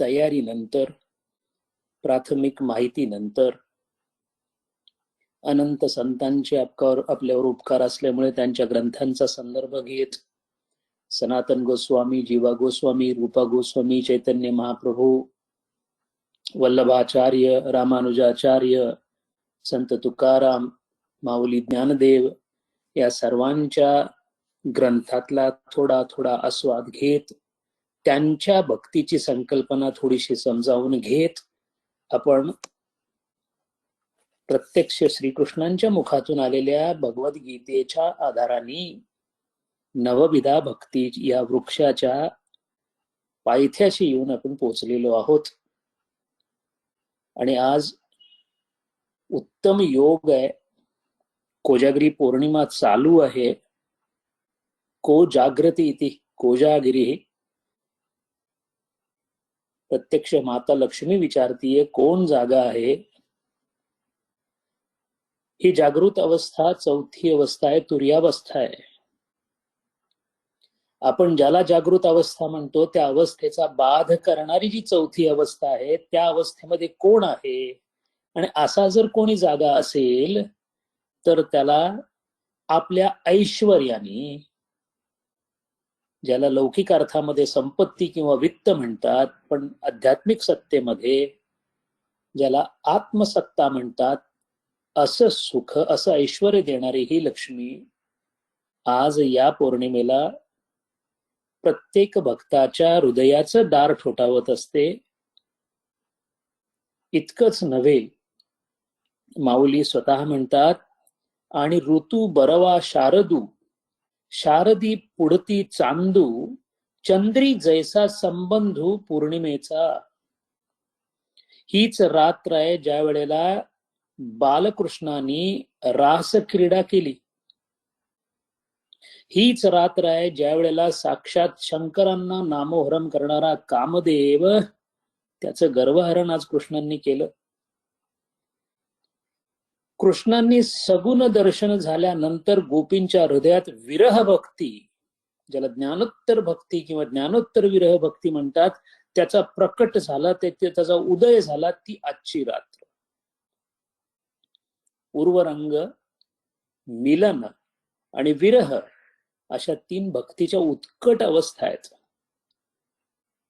तयारीनंतर, प्राथमिक माहितीनंतर, अनंत संतांचे आपल्यावर उपकार असल्यामुळे त्यांच्या ग्रंथांचा संदर्भ घेत सनातन गोस्वामी, जीवा गोस्वामी, रूपा गोस्वामी, चैतन्य महाप्रभू, वल्लभाचार्य, रामानुजाचार्य, संत तुकाराम, माऊली ज्ञानदेव या सर्वांच्या ग्रंथातला थोडा थोडा आस्वाद घेत त्यांच्या भक्तीची संकल्पना थोडीशी समजावून घेत आपण प्रत्यक्ष श्रीकृष्णांच्या मुखातून आलेल्या भगवद्गीतेच्या आधाराने नवविधा भक्ती या वृक्षाच्या पायथ्याशी येऊन आपण पोचलेलो आहोत. आणि आज उत्तम योग आहे. कोजागिरी पौर्णिमा चालू आहे. को जागृती इति कोजागिरी. प्रत्यक्ष माता लक्ष्मी विचारतीये कोण जागा आहे. ही जागृत अवस्था चौथी अवस्था आहे, तुर्यावस्था आहे. आपण ज्याला जागृत अवस्था म्हणतो त्या अवस्थेचा बाध करणारी जी चौथी अवस्था आहे त्या अवस्थेमध्ये कोण आहे. आणि असा जर कोणी जागा असेल तर त्याला आपल्या ऐश्वर्याने, ज्याला लौकिक अर्थामध्ये संपत्ती किंवा वित्त म्हणतात, पण आध्यात्मिक सत्तेमध्ये ज्याला आत्मसत्ता म्हणतात, असं सुख, असं ऐश्वर्य देणारी ही लक्ष्मी आज या पौर्णिमेला प्रत्येक भक्ताच्या हृदयाचं दार ठोठावत असते. इतकंच नव्हे, माऊली स्वतः म्हणतात, आणि ऋतू बरवा शारदू, शारदी पुढती चांदू, चंद्री जैसा संबंधू पौर्णिमेचा. हीच रात्र आहे ज्या वेळेला बालकृष्णांनी रास क्रीडा केली. हीच रात्र आहे ज्या वेळेला साक्षात शंकरांना नामोहरम करणारा कामदेव त्याचं गर्वहरण आज कृष्णांनी केलं. कृष्णांनी सगुण दर्शन झाल्यानंतर गोपींच्या हृदयात विरह भक्ती, ज्याला ज्ञानोत्तर भक्ती किंवा ज्ञानोत्तर विरह भक्ती म्हणतात, त्याचा प्रकट झाला, त्याचा उदय झाला, ती आजची रात्र. उर्वरंग, मिलन आणि विरह अशा तीन भक्तीच्या उत्कट अवस्था आहेत.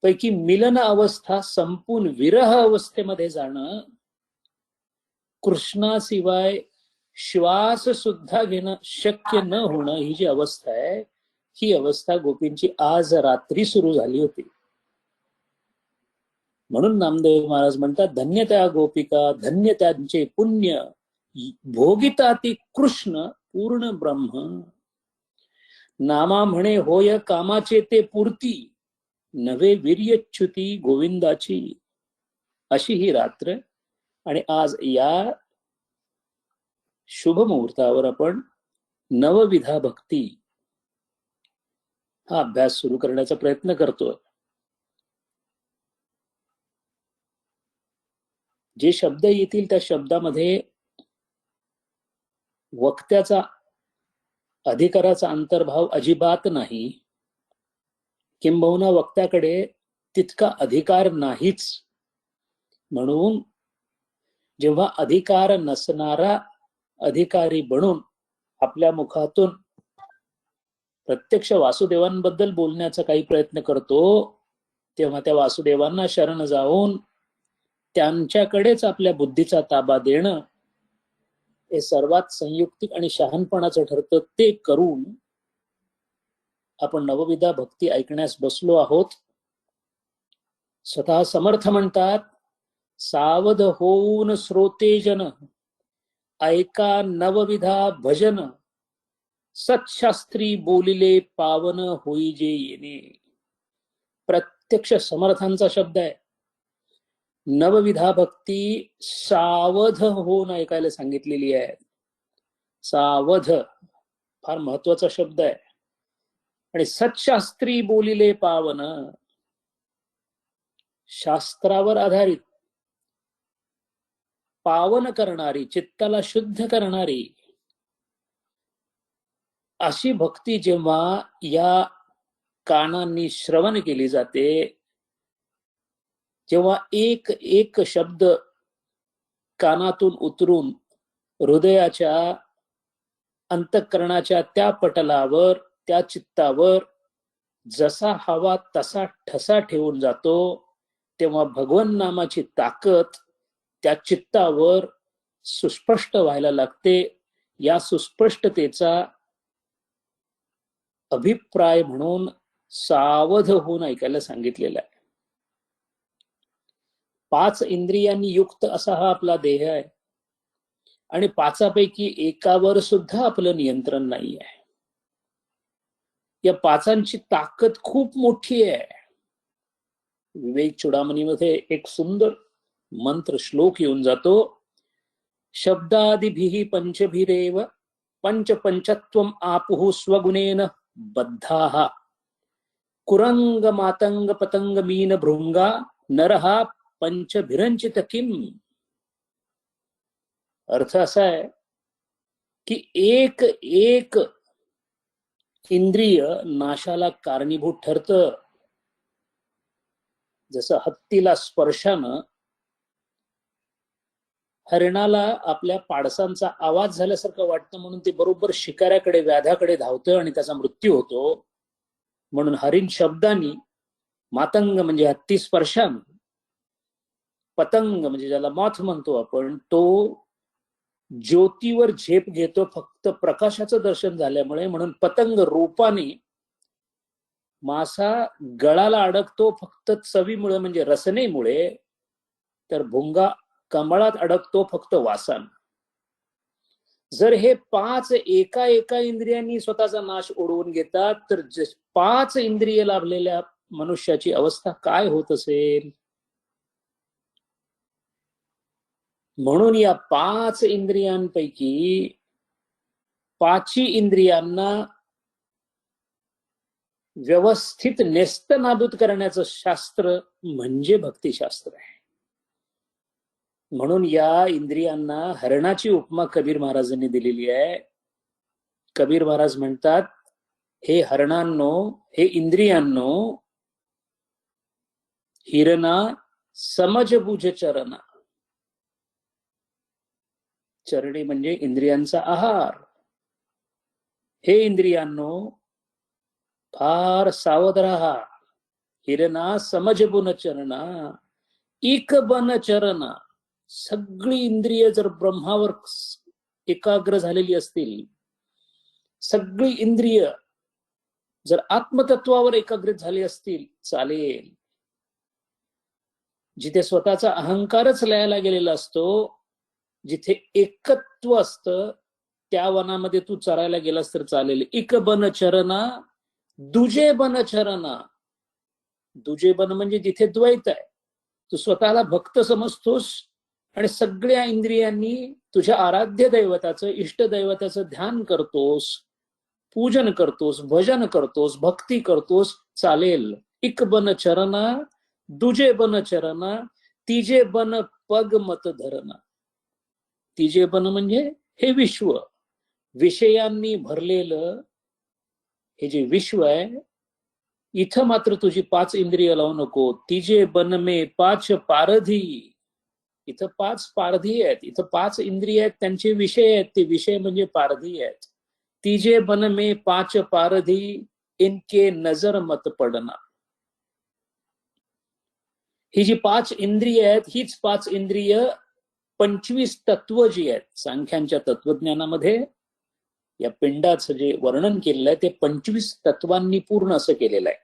पैकी मिलन अवस्था संपून विरह अवस्थेमध्ये जाणं, कृष्णाशिवाय श्वास सुद्धा घेणं शक्य न होणं, ही जी अवस्था आहे, ही अवस्था गोपींची आज रात्री सुरू झाली होती. म्हणून नामदेव महाराज म्हणतात, धन्य त्या गोपिका, धन्य त्यांचे पुण्य, भोगिताती कृष्ण पूर्ण ब्रह्म. नामा म्हणे होय कामाचे ते पूर्ती, नवे वीर्यच्युती गोविंदाची. अशी ही रात्र. आणि आज या शुभ मुहूर्तावर आपण नवविधा भक्ती हा अभ्यास सुरू करण्याचा प्रयत्न करतोय. जे शब्द येतील त्या शब्दामध्ये वक्त्याचा, अधिकाराचा अंतर्भाव अजिबात नाही. किंबहुना वक्त्याकडे तितका अधिकार नाहीच. म्हणून जेव्हा अधिकार नसणारा अधिकारी बनून आपल्या मुखातून प्रत्यक्ष वासुदेवांबद्दल बोलण्याचा काही प्रयत्न करतो, तेव्हा त्या वासुदेवांना शरण जाऊन त्यांच्याकडेच आपल्या बुद्धीचा ताबा देणं हे सर्वात संयुक्तिक आणि शहाणपणाचं ठरतं. ते करून आपण नवविधा भक्ती ऐकण्यास बसलो आहोत. स्वतः समर्थ म्हणतात, सावध होऊन श्रोतेजन, ऐका नवविधा भजन, सत्शास्त्री बोलिले पावन होई जे येणे. प्रत्यक्ष समर्थांचा शब्द आहे. नवविधा भक्ती सावध होऊन ऐकायला सांगितलेली आहे. सावध फार महत्वाचा शब्द आहे. आणि सत्शास्त्री बोलिले पावन, शास्त्रावर आधारित, पावन करणारी, चित्ताला शुद्ध करणारी अशी भक्ती जेव्हा या कानांनी श्रवण केली जाते, जेव्हा एक एक शब्द कानातून उतरून हृदयाच्या अंतःकरणाच्या त्या पटलावर, त्या चित्तावर जसा हवा तसा ठसा ठेवून जातो, तेव्हा भगवन नामाची ताकद त्या चित्तावर सुस्पष्ट व्हायला लागते. या सुस्पष्टतेचा अभिप्राय म्हणून सावध होऊन ऐकायला सांगितलेला आहे. 5 इंद्रियांनी युक्त असा हा आपला देह आहे आणि 5पैकी एकावर सुद्धा आपलं नियंत्रण नाही आहे. या 5ची ताकद खूप मोठी आहे. विवेक चूडामणीमध्ये एक सुंदर मंत्र श्लोक येऊन जातो. शब्दादिभिः पंचभिरेव पंचपंचत्वम आपुः स्वगुणेन बद्धाः कुरंग मातंग पतंग मीन भृंगा नरहा पंचभिरंचित किम. अर्थ असा आहे की एक एक इंद्रिय नाशाला कारणीभूत ठरतं. जसं हत्तीला स्पर्शानं हरिणाला आपल्या पाडसांचा आवाज झाल्यासारखं वाटतं, म्हणून ते बरोबर शिकाऱ्याकडे, व्याधाकडे धावतं आणि त्याचा मृत्यू होतो. म्हणून हरिण शब्दानी, मातंग म्हणजे हत्ती स्पर्शानं, पतंग म्हणजे ज्याला मॉथ म्हणतो आपण, तो ज्योतीवर झेप घेतो फक्त प्रकाशाचं दर्शन झाल्यामुळे. म्हणून पतंग रूपाने, मासा गळाला अडकतो फक्त चवीमुळे म्हणजे रसनेमुळे, तर भुंगा कमळात अडकतो फक्त वासान. जर हे 5 एका एका इंद्रियांनी स्वतःचा नाश ओढवून घेतात, तर 5 इंद्रिय लाभलेल्या मनुष्याची अवस्था काय होत असेल. म्हणून या 5 इंद्रियांपैकी 5ही इंद्रियांना व्यवस्थित नेस्तनाबूत करण्याचं शास्त्र म्हणजे भक्तिशास्त्र आहे. म्हणून या इंद्रियांना हरणाची उपमा कबीर महाराजांनी दिलेली आहे. कबीर महाराज म्हणतात, हे हरणांनो, हे इंद्रियांनो, हिरणा समजबुज चरणा. चरणी म्हणजे इंद्रियांचा आहार. हे इंद्रियांनो, फार सावध राहा. हिरणा समजबुन चरणा इक बन चरणा. सगळी इंद्रिय जर ब्रह्मावर एकाग्र झालेली असतील, सगळी इंद्रिय जर आत्मतत्वावर एकाग्रित झाली असतील, चालेल. जिथे स्वतःचा अहंकारच लयाला गेलेला असतो, जिथे एकत्व असतं, त्या वनामध्ये तू चरायला गेलास तर चालेल. इक बन चरणा दुजे बन चरणा. दुजे बन म्हणजे जिथे द्वैत आहे, तू स्वतःला भक्त समजतोस आणि सगळ्या इंद्रियांनी तुझ्या आराध्य दैवताचं, इष्ट दैवताचं ध्यान करतोस, पूजन करतोस, भजन करतोस, भक्ती करतोस, चालेल. इक बन चरणा दुजे बन चरणा तिजे बन पग मत धरणा. तिजे बन म्हणजे हे विश्व, विषयांनी भरलेलं हे जे विश्व आहे, इथं मात्र तुझी 5 इंद्रिय लावू नको. तिजे बन मे 5 पारधी. इथं 5 पारधी आहेत, इथं 5 इंद्रिय आहेत, त्यांचे विषय आहेत, ते विषय म्हणजे पारधी आहेत. तिजे बन मे 5 पारधी इनके नजर मत पडना. ही जी 5 इंद्रिय आहेत, हीच 5 इंद्रिय 25 तत्व जी आहेत, सांख्यांच्या तत्वज्ञानामध्ये या पिंडाचं जे वर्णन केलेलं आहे ते 25 तत्वांनी पूर्ण असं केलेलं आहे.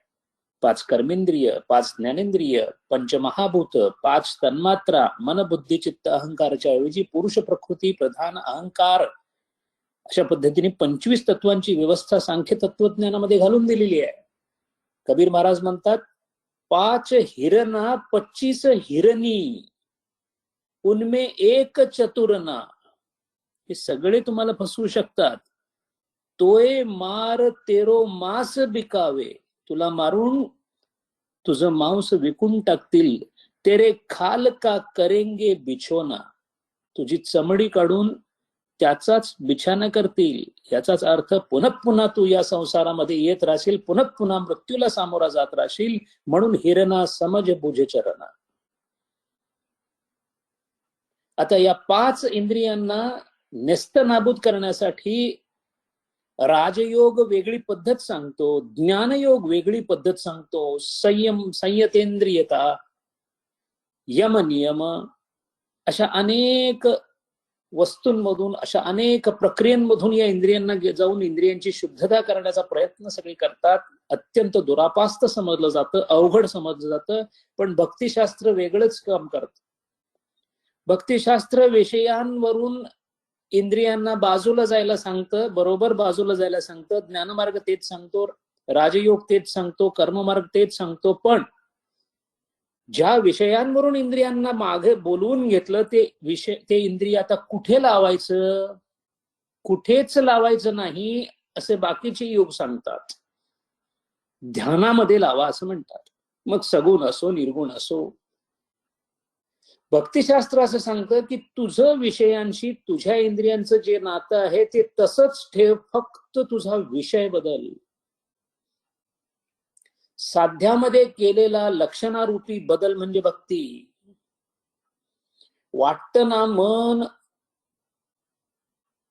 5 कर्मेंद्रिय, 5 ज्ञानेंद्रिय, पंचमहाभूत, 5 तन्मात्रा, मन बुद्धी चित्त अहंकारच्या ऐवजी पुरुष प्रकृती प्रधान अहंकार, अशा पद्धतीने 25 तत्वांची व्यवस्था सांख्य तत्वज्ञानामध्ये घालून दिलेली आहे. कबीर महाराज म्हणतात, 5 हिरणा 25 हिरणी उनमे एक चतुरना. हे सगळे तुम्हाला फसवू शकतात. तोय मार तेरो मांस बिकावे. तुला मारून तुझं मांस विकून टाकतील. तेरे खाल का करेंगे बिछोना. तुझी चमडी काढून त्याचाच बिछाना करतील. याचाच अर्थ पुन्हा पुन्हा तू या संसारामध्ये येत राहशील, पुन्हा पुन्हा मृत्यूला सामोरा जात राहशील. म्हणून हिरणा समज बुझ चरणा. आता या 5 इंद्रियांना नेस्तनाबूत करण्यासाठी राजयोग वेगळी पद्धत सांगतो, ज्ञानयोग वेगळी पद्धत सांगतो, संयतेंद्रियता, यम नियम, अशा अनेक वस्तूंमधून, अशा अनेक प्रक्रियांमधून या इंद्रियांना जाऊन इंद्रियांची शुद्धता करण्याचा प्रयत्न सगळे करतात. अत्यंत दुरापास्त समजलं जातं, अवघड समजलं जातं. पण भक्तिशास्त्र वेगळंच काम करतं. भक्तिशास्त्र विषयांवरून इंद्रियांना बाजूला जायला सांगतं, बरोबर बाजूला जायला सांगतं. ज्ञानमार्ग तेच सांगतो, राजयोग तेच सांगतो, कर्ममार्ग तेच सांगतो. पण ज्या विषयांवरून इंद्रियांना मागे बोलवून घेतलं ते इंद्रिय आता कुठे लावायचं, कुठेच लावायचं नाही असे बाकीचे योग सांगतात. ध्यानामध्ये लावा असं म्हणतात. मग सगुण असो निर्गुण असो. भक्तिशास्त्र असं सांगतं की तुझं विषयांशी तुझ्या इंद्रियांचं जे नातं आहे ते तसंच ठेव, फक्त तुझा विषय बदल. साध्यामध्ये केलेला लक्षणारूपी बदल म्हणजे भक्ती. वाटतं ना मन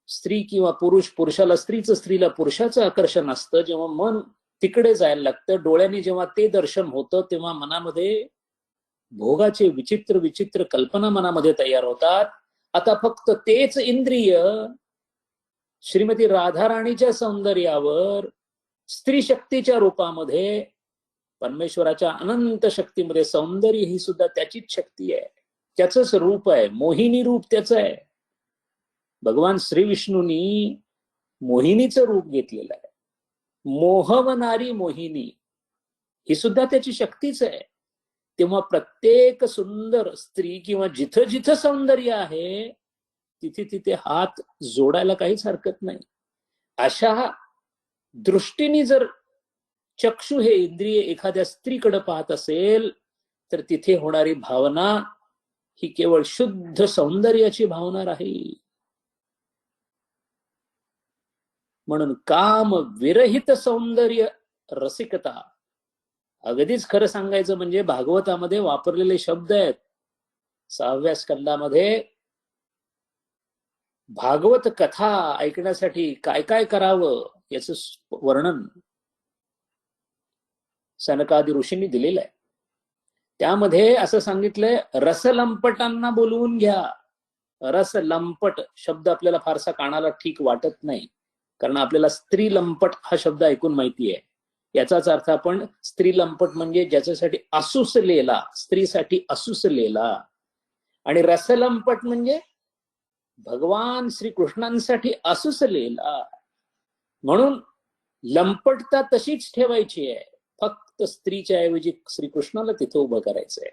स्त्री किंवा पुरुष, पुरुषाला स्त्रीचं, स्त्रीला पुरुषाचं आकर्षण असतं. जेव्हा मन तिकडे जायला लागतं, डोळ्याने जेव्हा ते दर्शन होतं, तेव्हा मनामध्ये भोगाचे विचित्र विचित्र कल्पना मनामध्ये तयार होतात. आता फक्त तेच इंद्रिय श्रीमती राधाराणीच्या सौंदर्यावर, स्त्री शक्तीच्या रूपामध्ये, परमेश्वराच्या अनंत शक्तीमध्ये, सौंदर्य ही सुद्धा त्याचीच शक्ती आहे, त्याचंच रूप आहे, मोहिनी रूप त्याचं आहे. भगवान श्री विष्णूंनी मोहिनीचं रूप घेतलेलं आहे. मोहवणारी मोहिनी ही सुद्धा त्याची शक्तीच आहे. तेव्हा प्रत्येक सुंदर स्त्री किंवा जिथं जिथं सौंदर्य आहे तिथे तिथे हात जोडायला काहीच हरकत नाही. अशा दृष्टीने जर चक्षु हे इंद्रिय एखाद्या स्त्रीकडे पाहत असेल तर तिथे होणारी भावना ही केवळ शुद्ध सौंदर्याची भावना राहील. म्हणून काम विरहित सौंदर्य रसिकता. अगदीच खरं सांगायचं म्हणजे भागवतामध्ये वापरलेले शब्द आहेत. 6व्या स्कंदामध्ये भागवत कथा ऐकण्यासाठी काय काय करावं याचं वर्णन सनकादी ऋषींनी दिलेलं आहे. त्यामध्ये असं सांगितलंय, रसलंपटांना बोलवून घ्या. रसलंपट शब्द आपल्याला फारसा कानाला ठीक वाटत नाही, कारण आपल्याला स्त्री लंपट हा शब्द ऐकून माहिती आहे. याचाच अर्थ आपण स्त्री लंपट म्हणजे ज्याच्यासाठी असुसलेला, स्त्रीसाठी असुसलेला. आणि रसलंपट म्हणजे भगवान श्रीकृष्णांसाठी असुसलेला. म्हणून लंपटता तशीच ठेवायची आहे, फक्त स्त्रीच्या ऐवजी श्रीकृष्णाला तिथे उभं करायचंय.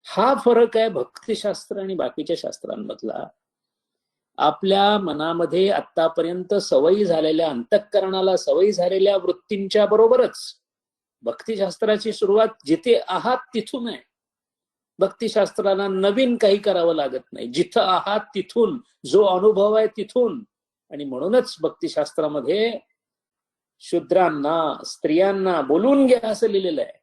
हा फरक आहे भक्तिशास्त्र आणि बाकीच्या शास्त्रांमधला. आपल्या मनामध्ये आतापर्यंत सवयी झालेल्या, अंतःकरणाला सवयी झालेल्या वृत्तींच्या बरोबरच भक्तिशास्त्राची सुरुवात जिथे आहात तिथून आहे. भक्तिशास्त्राला नवीन काही करावं लागत नाही, जिथं आहात तिथून, जो अनुभव आहे तिथून. आणि म्हणूनच भक्तिशास्त्रामध्ये शूद्रांना, स्त्रियांना बोलून घ्या असं लिहिलेलं आहे.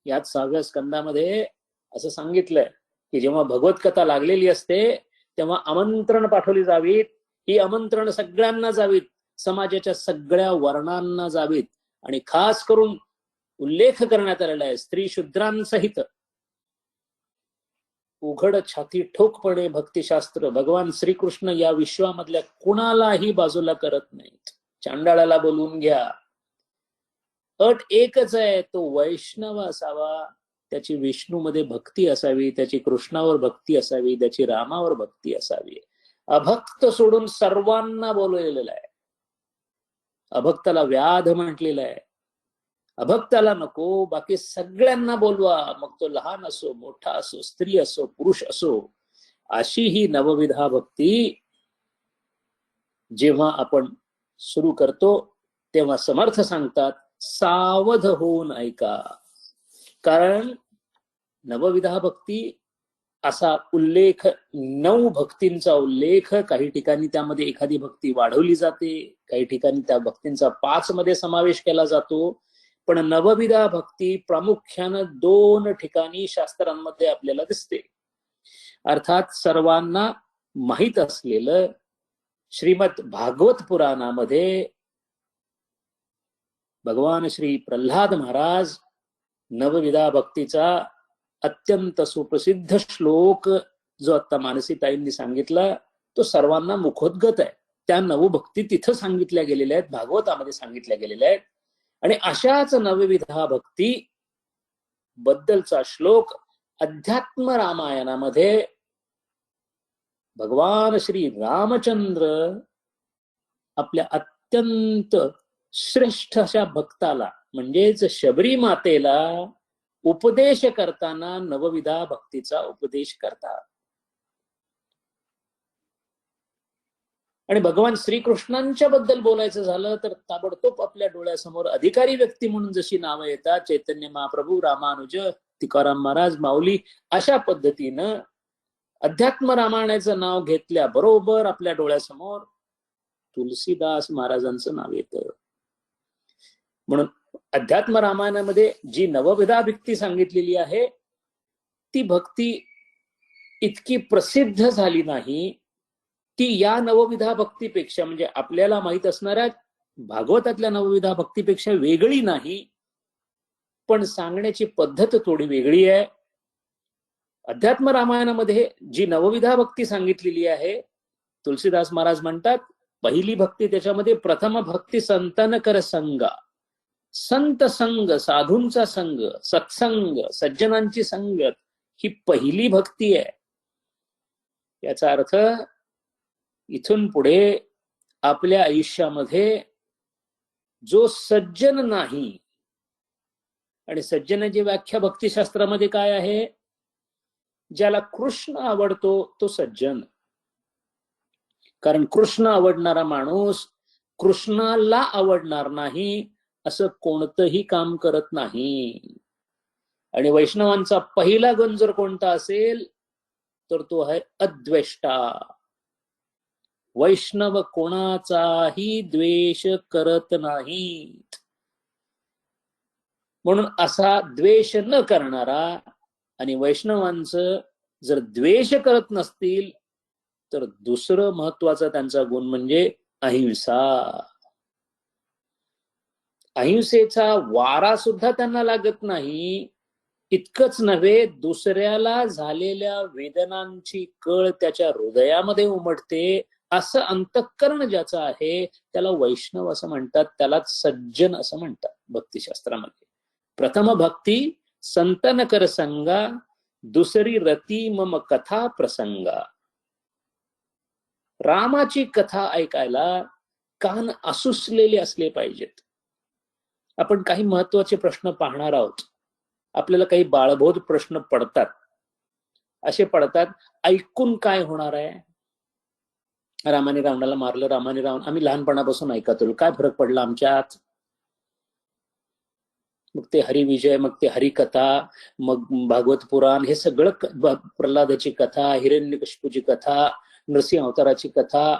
यात 6व्या स्कंदामध्ये असं सांगितलंय की जेव्हा भगवत कथा लागलेली असते तेव्हा आमंत्रण पाठवली जावीत. ही आमंत्रण सगळ्यांना जावीत, समाजाच्या सगळ्या वर्णांना जावीत. आणि खास करून उल्लेख करण्यात आलेला आहे स्त्री शूद्रांसहित. उघड छाती ठोकपणे भक्तिशास्त्र भगवान श्रीकृष्ण या विश्वामधल्या कुणालाही बाजूला करत नाहीत. चांडाळाला बोलवून घ्या. अट एकच आहे, तो वैष्णव असावा, त्याची विष्णूमध्ये भक्ती असावी, त्याची कृष्णावर भक्ती असावी, त्याची रामावर भक्ती असावी. अभक्त सोडून सर्वांना बोलवलेलं आहे. अभक्ताला व्याध म्हटलेलं आहे. अभक्ताला नको, बाकी सगळ्यांना बोलवा, मग तो लहान असो, मोठा असो, स्त्री असो, पुरुष असो. अशी ही नवविधा भक्ती जेव्हा आपण सुरू करतो तेव्हा समर्थ सांगतात, सावध होऊन ऐका. कारण नवविधा भक्ती असा उल्लेख, 9 भक्तींचा उल्लेख, काही ठिकाणी त्यामध्ये एखादी भक्ती वाढवली जाते, काही ठिकाणी त्या भक्तींचा 5 मध्ये समावेश केला जातो. पण नवविधा भक्ती प्रामुख्यानं 2 ठिकाणी शास्त्रांमध्ये आपल्याला दिसते. अर्थात सर्वांना माहित असलेलं श्रीमद भागवत पुराणामध्ये भगवान श्री प्रल्हाद महाराज नवविधा भक्तीचा अत्यंत सुप्रसिद्ध श्लोक जो आता मानसीताईंनी सांगितला तो सर्वांना मुखोद्गत आहे. त्या नवभक्ती तिथं सांगितल्या गेलेल्या आहेत, भागवतामध्ये सांगितल्या गेलेल्या आहेत. आणि अशाच नवविधा भक्ती बद्दलचा श्लोक अध्यात्म रामायणामध्ये भगवान श्री रामचंद्र आपल्या अत्यंत श्रेष्ठ अशा भक्ताला म्हणजेच शबरी मातेला उपदेश करताना नवविधा भक्तीचा उपदेश करतात. आणि भगवान श्रीकृष्णांच्या बद्दल बोलायचं झालं तर ताबडतोब आपल्या डोळ्यासमोर अधिकारी व्यक्ती म्हणून जशी नावं येतात, चैतन्य महाप्रभू, रामानुज, तुकाराम महाराज, माऊली, अशा पद्धतीनं अध्यात्म रामायणाचं नाव घेतल्याबरोबर आपल्या डोळ्यासमोर तुलसीदास महाराजांचं नाव येतं. म्हणून अध्यात्म रामायणामध्ये जी नवविधा भक्ती सांगितलेली आहे ती भक्ती इतकी प्रसिद्ध झाली नाही, ती या नवविधा भक्तीपेक्षा म्हणजे आपल्याला माहित असणाऱ्या भागवतातल्या नवविधा भक्तीपेक्षा वेगळी नाही, पण सांगण्याची पद्धत थोडी वेगळी आहे. अध्यात्म रामायणामध्ये जी नवविधा भक्ती सांगितलेली आहे, तुलसीदास महाराज म्हणतात पहिली भक्ती त्याच्यामध्ये प्रथम भक्ती संतन कर संगा, संत संग, साधूंचा संग, सत्संग, सज्जनांची संगत ही पहिली भक्ती आहे. याचा अर्थ इथून पुढे आपल्या आयुष्यामध्ये जो सज्जन नाही, आणि सज्जनाची व्याख्या भक्तिशास्त्रामध्ये काय आहे, ज्याला कृष्ण आवडतो तो सज्जन. कारण कृष्ण आवडणारा माणूस कृष्णाला आवडणार नाही असं कोणतंही काम करत नाही. आणि वैष्णवांचा पहिला गुण जर कोणता असेल तर तो आहे अद्वेष्टा. वैष्णव कोणाचाही द्वेष करत नाहीत. म्हणून असा द्वेष न करणारा, आणि वैष्णवांचं जर द्वेष करत नसतील तर दुसरं महत्वाचा त्यांचा गुण म्हणजे अहिंसा. अहिंसेचा वारा सुद्धा त्यांना लागत नाही. इतकंच नव्हे, दुसऱ्याला झालेल्या वेदनांची कळ त्याच्या हृदयामध्ये उमटते असं अंतःकरण ज्याचं आहे त्याला वैष्णव असं म्हणतात, त्यालाच सज्जन असं म्हणतात भक्तिशास्त्रामध्ये. प्रथम भक्ती संतन कर संगा, दुसरी रती मम कथा प्रसंगा. रामाची कथा ऐकायला कान आसुसलेले असले पाहिजेत. आपण काही महत्वाचे प्रश्न पाहणार आहोत. आपल्याला काही बाळबोध प्रश्न पडतात. असे पडतात, ऐकून काय होणार आहे? रामाने रावणाला मारलं, रामाने रावण, आम्ही लहानपणापासून ऐकत होतो, काय फरक पडला आमच्यात? मग ते हरिविजय, मग ते हरिकथा, मग भागवत पुराण, हे सगळं प्रल्हादाची कथा, हिरण्यकशिपूची कथा, नरसिंह अवताराची कथा,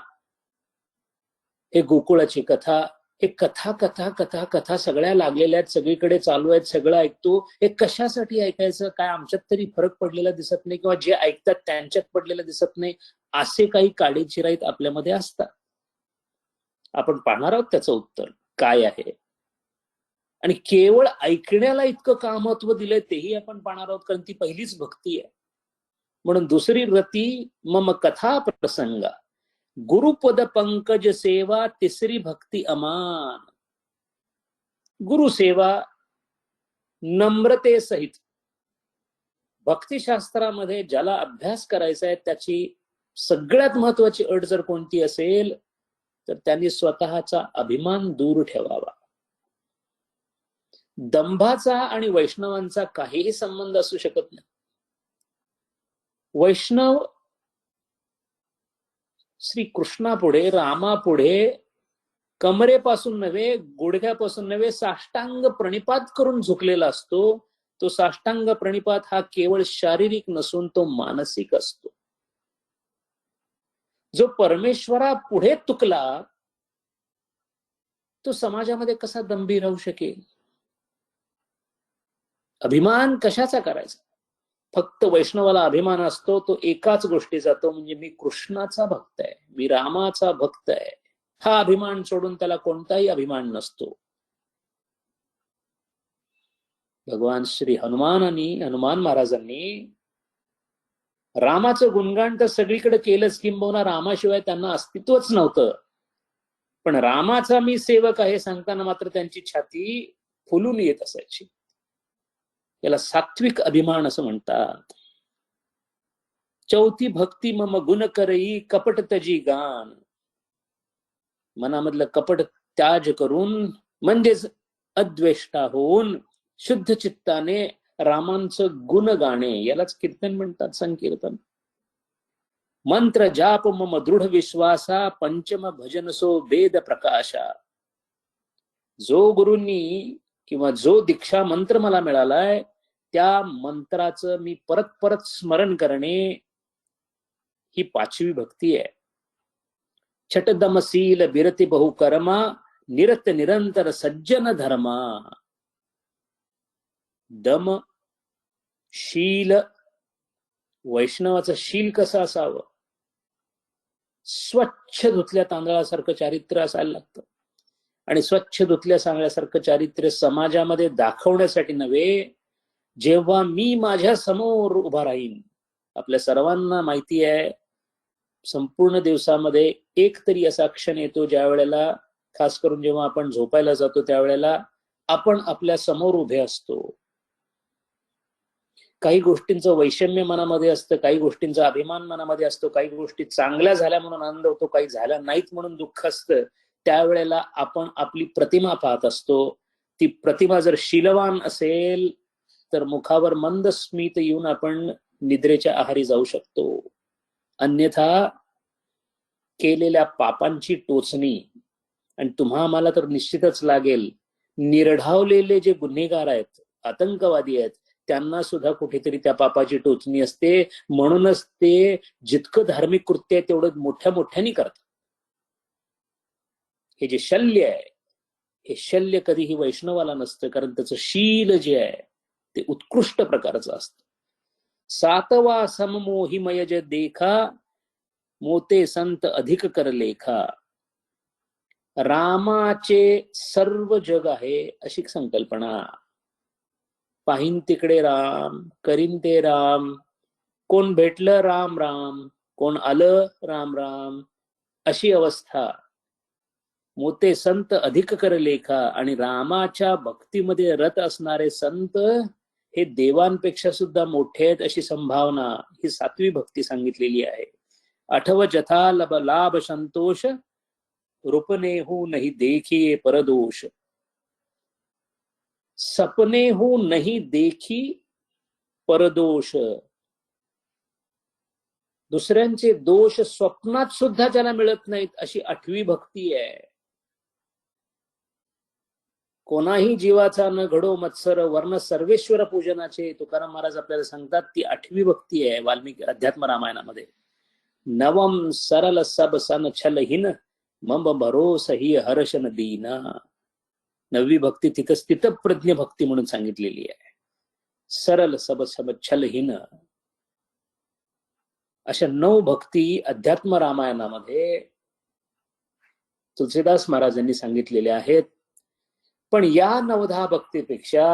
हे गोकुळाची कथा, हे कथा कथा कथा कथा सगळ्या लागलेल्या आहेत, सगळीकडे चालू आहेत, सगळं ऐकतो. हे कशासाठी ऐकायचं? काय आमच्यात तरी फरक पडलेला दिसत नाही, किंवा जे ऐकतात त्यांच्यात पडलेलं दिसत नाही, असे काही काळेचिराईत आपल्यामध्ये असतात. आपण पाहणार आहोत त्याचं उत्तर काय आहे. आणि केवळ ऐकण्याला इतकं का महत्व दिलंय तेही आपण पाहणार आहोत, कारण ती पहिलीच भक्ती आहे. म्हणून दुसरी रती मम कथा प्रसंगा, गुरुपद पंकज सेवा, तिसरी भक्ती अमान. गुरुसेवा नम्रतेसहित. भक्तिशास्त्रामध्ये ज्याला अभ्यास करायचा आहे त्याची सगळ्यात महत्वाची अट जर कोणती असेल तर त्यांनी स्वतःचा अभिमान दूर ठेवावा. दंभाचा आणि वैष्णवांचा काहीही संबंध असू शकत नाही. वैष्णव श्री कृष्णापुढे, रामापुढे कमरेपासून नव्हे, गुडघ्यापासून नव्हे, साष्टांग प्रणिपात करून झुकलेला असतो. तो साष्टांग प्रणिपात हा केवळ शारीरिक नसून तो मानसिक असतो. जो परमेश्वरा पुढे तुकला तो समाजामध्ये कसा दंभी राहू शकेल? अभिमान कशाचा करायचा? फक्त वैष्णवाला अभिमान असतो तो एकाच गोष्टीचा, तो म्हणजे मी कृष्णाचा भक्त आहे, मी रामाचा भक्त आहे. हा अभिमान सोडून त्याला कोणताही अभिमान नसतो. भगवान श्री हनुमान महाराजांनी रामाचं गुणगान तर सगळीकडे केलंच, किंबहुना रामाशिवाय त्यांना अस्तित्वच नव्हतं. पण रामाचा मी सेवक आहे सांगताना मात्र त्यांची छाती फुलून येत असायची. याला सात्विक अभिमान असं म्हणतात. चौथी भक्ती मम गुण करई कपट तजी गान. मनामधलं कपट त्याज करून म्हणजेच अद्वेष्टा होऊन शुद्ध चित्ताने रामांचं गुण गाणे, यालाच कीर्तन म्हणतात, संकीर्तन. मंत्र जाप मम दृढ विश्वासा पंचम भजन सो वेद प्रकाशा. जो गुरूंनी किंवा जो दीक्षा मंत्र मला मिळालाय त्या मंत्राचं मी परत परत स्मरण करणे, ही पाचवी भक्ती आहे. छटदमशील बिरती बहुकर्मा निरत निरंतर सज्जन धर्मा. दम शील, वैष्णवाचं शील कसं असावं? स्वच्छ धुतल्या तांदळासारखं चारित्र्य असायला लागतं. आणि स्वच्छ धुतल्या सांगण्यासारखं चारित्र्य समाजामध्ये दाखवण्यासाठी नव्हे, जेव्हा मी माझ्या समोर उभा राहीन. आपल्या सर्वांना माहिती आहे, संपूर्ण दिवसामध्ये एक तरी असा क्षण येतो ज्या वेळेला, खास करून जेव्हा आपण झोपायला जातो त्यावेळेला, आपण आपल्या समोर उभे असतो. काही गोष्टींचं वैषम्य मनामध्ये असतं, काही गोष्टींचा अभिमान मनामध्ये असतो, काही गोष्टी चांगल्या झाल्या म्हणून आनंद होतो, काही झाल्या नाहीत म्हणून दुःख असतं. त्यावेळेला आपण आपली प्रतिमा पाहत असतो. ती प्रतिमा जर शीलवान असेल तर मुखावर मंद स्मित येऊन आपण निद्रेच्या आहारी जाऊ शकतो. अन्यथा केलेल्या पापांची टोचणी, आणि तुम्हा आम्हाला तर निश्चितच लागेल, निर्ढावलेले जे गुन्हेगार आहेत, आतंकवादी आहेत, त्यांना सुद्धा कुठेतरी त्या पापाची टोचणी असते. म्हणूनच ते जितकं धार्मिक कृत्य आहे तेवढं मोठ्या मोठ्याने करतात. हे जे शल्य आहे, हे शल्य कधीही वैष्णवाला नसतं, कारण त्याचं शील जे आहे ते उत्कृष्ट प्रकारचं असतं. सातवा सममोहिमय जे देखा मोते संत अधिक कर लेखा. रामाचे सर्व जग आहे अशी संकल्पना. पाहिन तिकडे राम, करीन ते राम, कोण भेटलं राम राम, कोण आलं राम राम, अशी अवस्था. मोते संत अधिक कर लेखा. आणि रामाच्या भक्तीमध्ये रत असणारे संत हे देवांपेक्षा सुद्धा मोठे आहेत अशी संभावना ही सातवी भक्ती सांगितलेली आहे. आठव जथा लाभ संतोष रूपने हो नहीं देखिए परदोष. सपने हो नहीं देखी परदोष. दुसऱ्यांचे दोष स्वप्नात सुद्धा ज्याला मिळत नाहीत अशी आठवी भक्ती आहे. कोणाही जीवाचा न घडो मत्सर वर्ण सर्वेश्वर पूजनाचे, तुकाराम महाराज आपल्याला सांगतात, ती आठवी भक्ती आहे वाल्मिकी अध्यात्म रामायणामध्ये. नवम सरल सब सन छलहीन मम भरोस ही हर्षन दीना. नववी भक्ती तिथं स्थितप्रज्ञ भक्ती म्हणून सांगितलेली आहे. सरल सब सब छलहीन, अशा 9 भक्ती अध्यात्म रामायणामध्ये तुलसीदास महाराजांनी सांगितलेल्या आहेत. पण या 9 भक्तीपेक्षा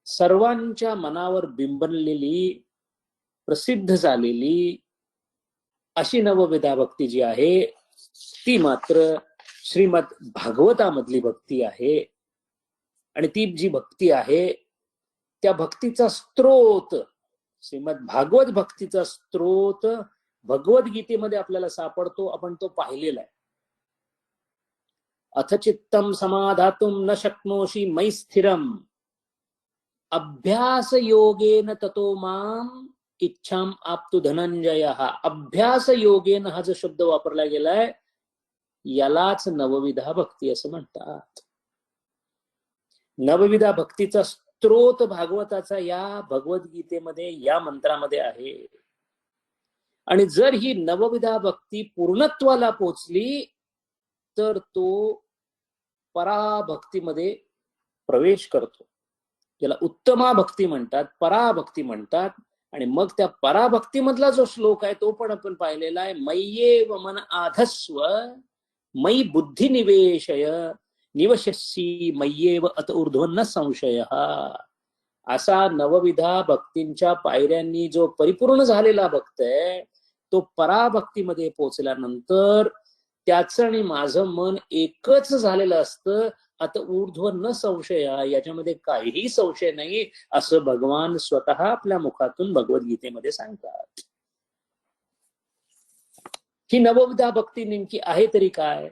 सर्वांच्या मनावर बिंबलेली, प्रसिद्ध झालेली अशी 9विधा भक्ती जी आहे ती मात्र श्रीमद भागवतामधली भक्ती आहे. आणि ती जी भक्ती आहे त्या भक्तीचा स्त्रोत, श्रीमद भागवत भक्तीचा स्त्रोत भगवद्गीतेमध्ये आपल्याला सापडतो. आपण तो पाहिलेला आहे. अथ चित्तम समाधातुम न शक्नोषि मयि स्थिरम अभ्यास योगेन ततो माम इच्छाम आप्तु धनंजय. अभ्यास योगेन हा जो शब्द वापरला गेलाय यालाच 9विधा भक्ती असं म्हणतात. 9विधा भक्तीचा स्त्रोत भागवताचा या भगवद्गीतेमध्ये, या मंत्रामध्ये आहे. आणि जर ही 9विधा भक्ती पूर्णत्वाला पोचली तर तो पराभक्तीमध्ये प्रवेश करतो. त्याला उत्तमा भक्ती म्हणतात, पराभक्ती म्हणतात. आणि मग त्या पराभक्तीमधला जो श्लोक आहे तो पण आपण पाहिलेला आहे. मय्येव मन आधस्व मयी बुद्धी निवेशय निवशस्सी मय्येव अत ऊर्ध्वन्न संशय. असा नवविधा भक्तींच्या पायऱ्यांनी जो परिपूर्ण झालेला भक्त आहे तो पराभक्तीमध्ये पोहोचल्यानंतर त्याचं आणि माझं मन एकच झालेलं असतं. आता ऊर्ध्व न संशय, याच्यामध्ये काहीही संशय नाही, असं भगवान स्वतः आपल्या मुखातून भगवद्गीतेमध्ये सांगतात. ही नवविधा भक्ती नेमकी आहे तरी काय?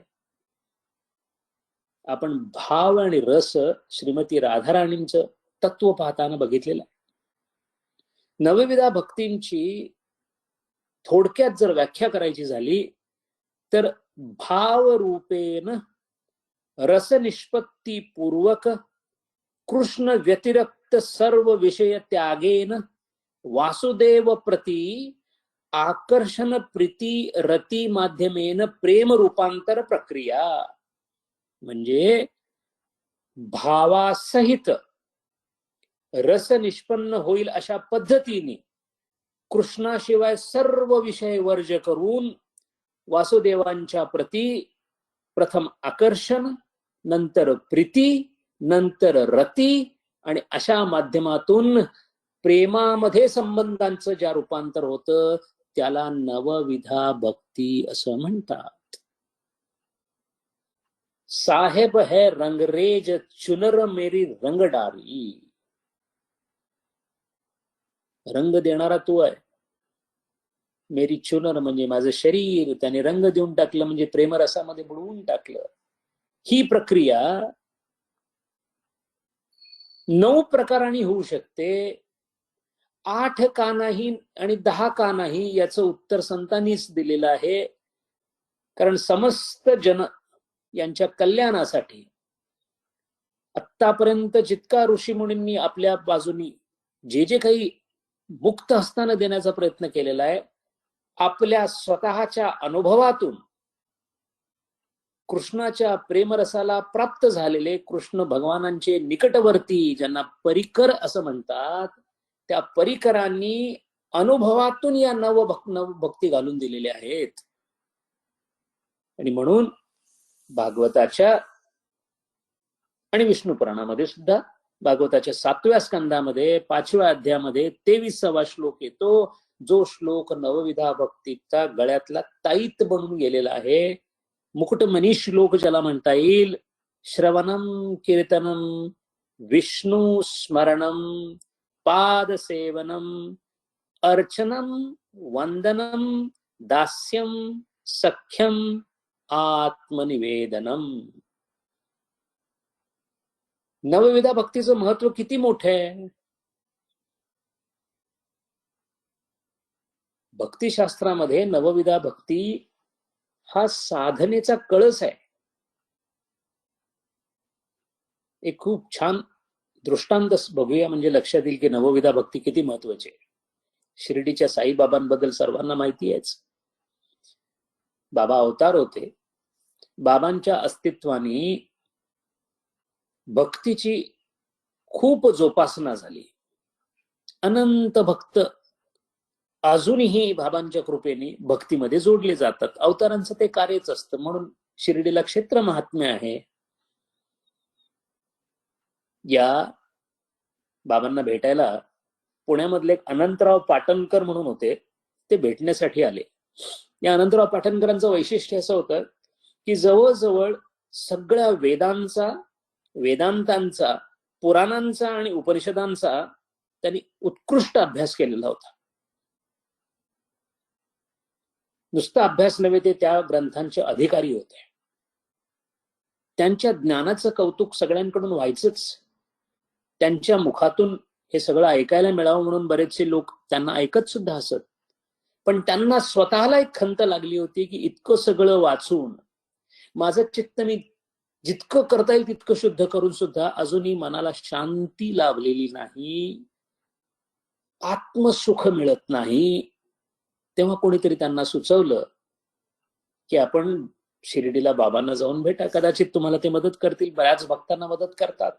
आपण भाव आणि रस श्रीमती राधाराणींचं तत्व पाहताना बघितलेलं. नवविधा भक्तींची थोडक्यात जर व्याख्या करायची झाली तर भावरूपेण रसनिष्पत्ती पूर्वक कृष्ण व्यतिरिक्त सर्व विषय त्यागेन वासुदेव प्रति आकर्षण प्रीती रती माध्यमेन प्रेम रूपांतर प्रक्रिया. म्हणजे भावासहित रस निष्पन्न होईल अशा पद्धतीने कृष्णाशिवाय सर्व विषय वर्ज करून वासुदेवांच्या प्रती प्रथम आकर्षण, नंतर प्रीती, नंतर रती, आणि अशा माध्यमातून प्रेमामध्ये संबंधांचं ज्या रूपांतर होतं त्याला नवविधा भक्ती असं म्हणतात. साहेब है रंगरेज चुनर मेरी रंगडारी. रंग देणारा तू आहे. मेरी चुनर म्हणजे माझं शरीर, त्याने रंग देऊन टाकलं म्हणजे प्रेमरसामध्ये बुडवून टाकलं. ही प्रक्रिया 9 प्रकारांनी होऊ शकते. 8 का नाही आणि 10 का नाही याचं उत्तर संतांनीच दिलेलं आहे. कारण समस्त जन यांच्या कल्याणासाठी आतापर्यंत जितका ऋषीमुनींनी आपल्या बाजूनी जे जे काही मुक्त हस्तानं देण्याचा प्रयत्न केलेला आहे, आपल्या स्वतःच्या अनुभवातून कृष्णाच्या प्रेमरसाला प्राप्त झालेले कृष्ण भगवानांचे निकटवर्ती, ज्यांना परिकर असं म्हणतात, त्या परिकरांनी अनुभवातून या नवभक्ती घालून दिलेल्या आहेत. आणि म्हणून भागवताच्या आणि विष्णू पुराणामध्ये सुद्धा भागवताच्या 7व्या स्कंदामध्ये 5व्या अध्यायामध्ये 23वा श्लोक येतो, जो श्लोक नवविधा भक्तीचा गळ्यातला ताईत बनून गेलेला आहे. मुकुटमणी श्लोक ज्याला म्हणता येईल. श्रवणम कीर्तनम विष्णू स्मरणम पादसेवनम अर्चनम वंदनम दास्यम सख्यम आत्मनिवेदनम. नवविधा भक्तीचं महत्व किती मोठं आहे. भक्तिशास्त्रामध्ये नवविधा भक्ती हा साधनेचा कळस आहे. एक खूप छान दृष्टांत बघूया म्हणजे लक्षात येईल की नवविधा भक्ती किती महत्वाची आहे. शिर्डीच्या साईबाबांबद्दल सर्वांना माहिती आहेच. बाबा अवतार होते. बाबांच्या अस्तित्वाने भक्तीची खूप जोपासना झाली. अनंत भक्त अजूनही बाबांच्या कृपेने भक्तीमध्ये जोडले जातात. अवतारांचं ते कार्यच असतं. म्हणून शिर्डीला क्षेत्र महात्म्य आहे. या बाबांना भेटायला पुण्यामधले एक अनंतराव पाटणकर म्हणून होते, ते भेटण्यासाठी आले. या अनंतराव पाटणकरांचं वैशिष्ट्य असं होतं की जवळजवळ सगळ्या वेदांतांचा, पुराणांचा आणि उपनिषदांचा त्यांनी उत्कृष्ट अभ्यास केलेला होता. नुसता अभ्यास नव्हे, ते त्या ग्रंथांचे अधिकारी होते. त्यांच्या ज्ञानाचं कौतुक सगळ्यांकडून व्हायचंच. त्यांच्या मुखातून हे सगळं ऐकायला मिळावं म्हणून बरेचसे लोक त्यांना ऐकत सुद्धा असत. पण त्यांना स्वतःला एक खंत लागली होती की इतकं सगळं वाचून माझं चित्त मी जितकं करता येईल तितकं शुद्ध करून सुद्धा अजूनही मनाला शांती लाभलेली नाही, आत्मसुख मिळत नाही. तेव्हा कोणीतरी त्यांना सुचवलं की आपण शिर्डीला बाबांना जाऊन भेटा, कदाचित तुम्हाला ते मदत करतील. बऱ्याच भक्तांना मदत करतात.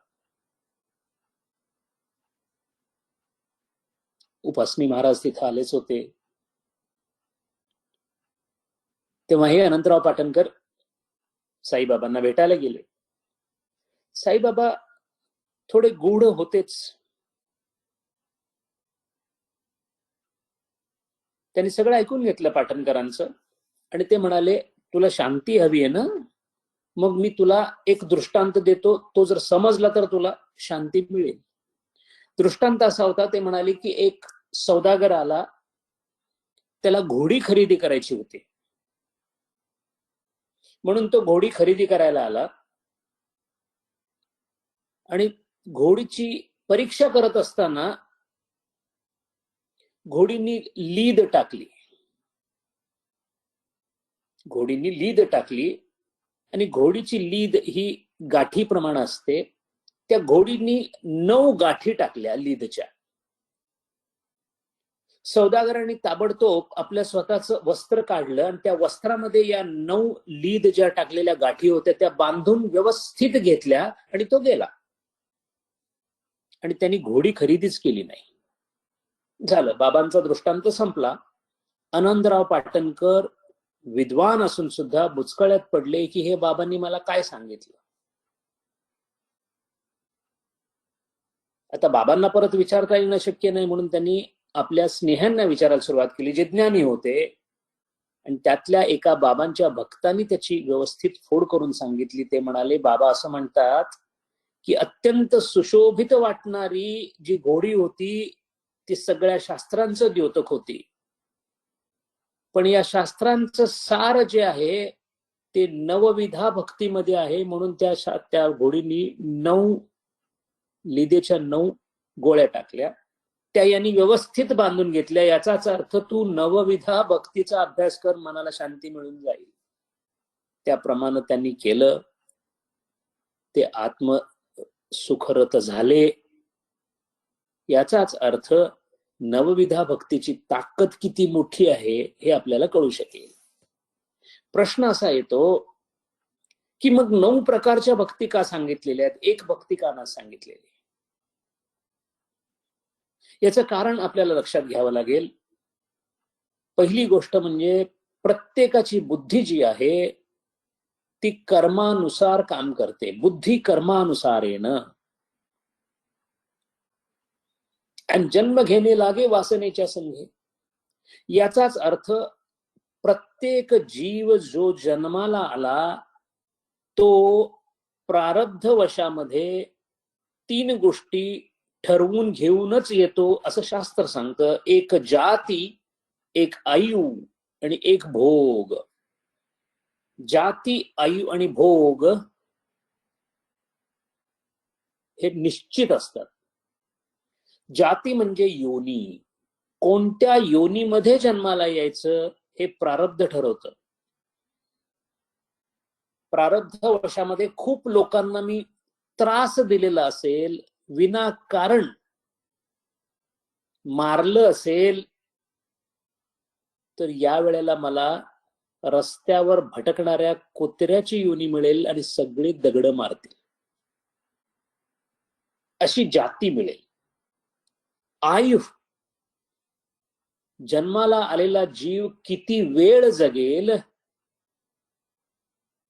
उपासनी महाराज तिथे आलेच होते. तेव्हा हे अनंतराव पाटणकर साईबाबांना भेटायला गेले. साईबाबा थोडे गूढ होतेच. त्यांनी सगळं ऐकून घेतलं पाटणकरांचं आणि ते म्हणाले, तुला शांती हवी आहे ना, मग मी तुला एक दृष्टांत देतो, तो जर समजला तर तुला शांती मिळेल. दृष्टांत असा होता, ते म्हणाले की एक सौदागर आला, त्याला घोडी खरेदी करायची होती, म्हणून तो घोडी खरेदी करायला आला आणि घोडीची परीक्षा करत असताना घोडीनी लीद टाकली. घोडीनी लीद टाकली आणि घोडीची लीद ही गाठी प्रमाण असते. त्या घोडीनी 9 गाठी टाकल्या लीदच्या. सौदागरांनी ताबडतोब आपल्या स्वतःचं वस्त्र काढलं आणि त्या वस्त्रामध्ये या 9 लीद ज्या टाकलेल्या गाठी होत्या त्या बांधून व्यवस्थित घेतल्या आणि तो गेला. आणि त्यांनी घोडी खरेदीच केली नाही. झालं, बाबांचा दृष्टांत संपला. आनंदराव पाटणकर विद्वान असून सुद्धा बुचकळ्यात पडले की हे बाबांनी मला काय सांगितलं. आता बाबांना परत विचारता येणं शक्य नाही, म्हणून त्यांनी आपल्या स्नेहांना विचारायला सुरुवात केली, जे ज्ञानी होते. आणि त्यातल्या एका बाबांच्या भक्तांनी त्याची व्यवस्थित फोड करून सांगितली. ते म्हणाले, बाबा असं म्हणतात की अत्यंत सुशोभित वाटणारी जी घोडी होती ती सगळ्या शास्त्रांचं द्योतक होती, पण या शास्त्रांचं सार जे आहे ते नवविधा भक्तीमध्ये आहे, म्हणून त्या घोडीनी 9 लिदेच्या 9 गोळ्या टाकल्या, त्या यांनी व्यवस्थित बांधून घेतल्या. याचाच अर्थ तू नवविधा भक्तीचा अभ्यास कर, मनाला शांती मिळून जाईल. त्याप्रमाणे त्यांनी केलं. ते आत्म सुखरत झाले. याचाच अर्थ नवविधा भक्तीची ताकद किती मोठी आहे हे आपल्याला कळू शकेल. प्रश्न असा येतो की मग 9 प्रकारच्या भक्ती का सांगितलेल्या आहेत, एक भक्ती का नाही सांगितलेली? याचं कारण आपल्याला लक्षात घ्यावं लागेल. पहिली गोष्ट म्हणजे प्रत्येकाची बुद्धी जी आहे ती कर्मानुसार काम करते. बुद्धी कर्मानुसार येणं आणि जन्म घेणे लागे वासनेच्या संगे. याचाच अर्थ प्रत्येक जीव जो जन्माला आला तो प्रारब्ध वशामध्ये 3 गोष्टी ठरवून घेऊनच येतो असं शास्त्र सांगतं. एक जाती, एक आयु आणि एक भोग. जाती, आयु आणि भोग हे निश्चित असतात. जाती म्हणजे योनी, कोणत्या योनीमध्ये जन्माला यायचं हे प्रारब्ध ठरवतं. प्रारब्ध वर्षामध्ये खूप लोकांना मी त्रास दिलेला असेल, विनाकारण मारलं असेल, तर या वेळेला मला रस्त्यावर भटकणाऱ्या कुत्र्याची योनी मिळेल आणि सगळे दगड मारतील, अशी जाती मिळेल. आयु, जन्माला आलेला जीव किती वेळ जगेल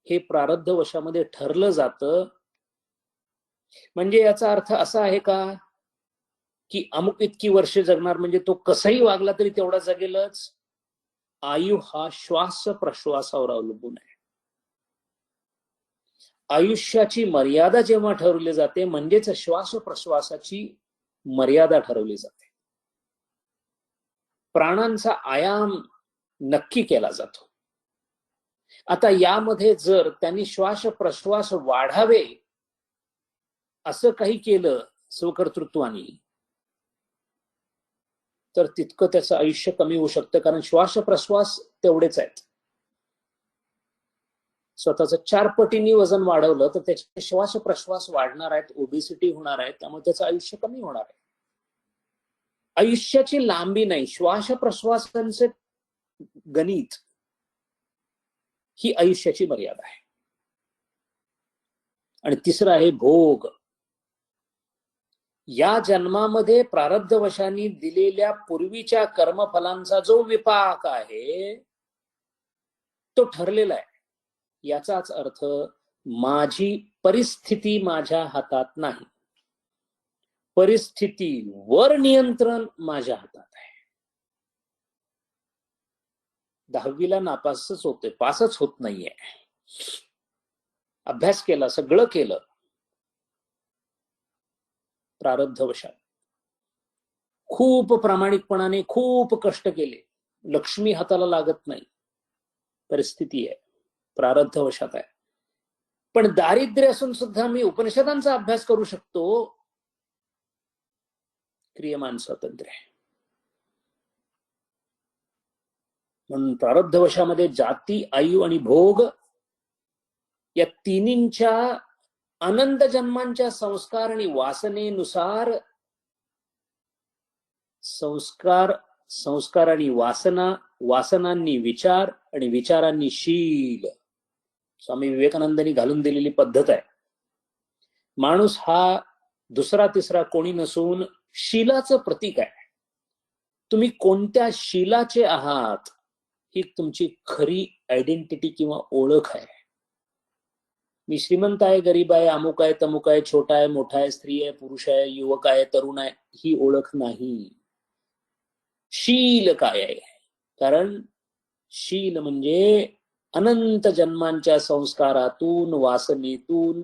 हे प्रारब्ध वशामध्ये ठरलं जातं. म्हणजे याचा अर्थ असा आहे का की अमुक इतकी वर्ष जगणार म्हणजे तो कसंही वागला तरी तेवढा जगेलच? आयु हा श्वास प्रश्वासावर अवलंबून आहे. आयुष्याची मर्यादा जेव्हा ठरवली जाते म्हणजेच श्वास प्रश्वासाची मर्यादा ठरवली जाते. प्राणांचा आयाम नक्की केला जातो. आता यामध्ये जर त्यांनी श्वास प्रश्वास वाढावे असं काही केलं स्वकर्तृत्वाने, तर तितकं त्याचं आयुष्य कमी होऊ शकतं. कारण श्वास प्रश्वास तेवढेच आहेत. स्वतःच 4 पटीने वजन वाढवलं तर त्याचे श्वास प्रश्वास वाढणार आहेत, ओबेसिटी होणार आहे, त्यामुळे त्याचं आयुष्य कमी होणार आहे. आयुष्याची लांबी नाही, श्वास प्रश्वासांचे गणित ही आयुष्याची मर्यादा आहे. आणि तिसरं आहे भोग. या जन्मामध्ये प्रारब्धवशाने दिलेल्या पूर्वीच्या कर्मफलांचा जो विपाक आहे तो ठरलेला आहे. याचाच अर्थ माझी परिस्थिती माझ्या हातात नाही, परिस्थितीवर नियंत्रण माझ्या हातात आहे. 10वीला नापासच होते, पासच होत नाहीये. अभ्यास केला, सगळं केलं, प्रारब्धवशात खूप प्रामाणिकपणाने खूप कष्ट केले, लक्ष्मी हाताला लागत नाही, परिस्थिती आहे, प्रारब्धवशात आहे. पण दारिद्र्य असून सुद्धा मी उपनिषदांचा अभ्यास करू शकतो, क्रियमान स्वातंत्र्य. म्हणून प्रारब्धवशामध्ये जाती, आयु आणि भोग या तिन्हींच्या अनंत जन्मांच्या संस्कार आणि वासनेनुसार संस्कार आणि वासना, वासनांनी विचार आणि विचारांनी शील. स्वामी विवेकानंदांनी घालून दिलेली पद्धत आहे. माणूस हा दुसरा तिसरा कोणी नसून शीलाचं प्रतीक आहे. तुम्ही कोणत्या शीलाचे आहात ही तुमची खरी आयडेंटिटी किंवा ओळख आहे. मी श्रीमंत आहे, गरीब आहे, अमुक आहे, तमुक आहे, छोटा आहे, मोठा आहे, स्त्री आहे, पुरुष आहे, युवक आहे, तरुण आहे, ही ओळख नाही. शील काय आहे? कारण शील म्हणजे अनंत जन्मांच्या संस्कारातून, वासनेतून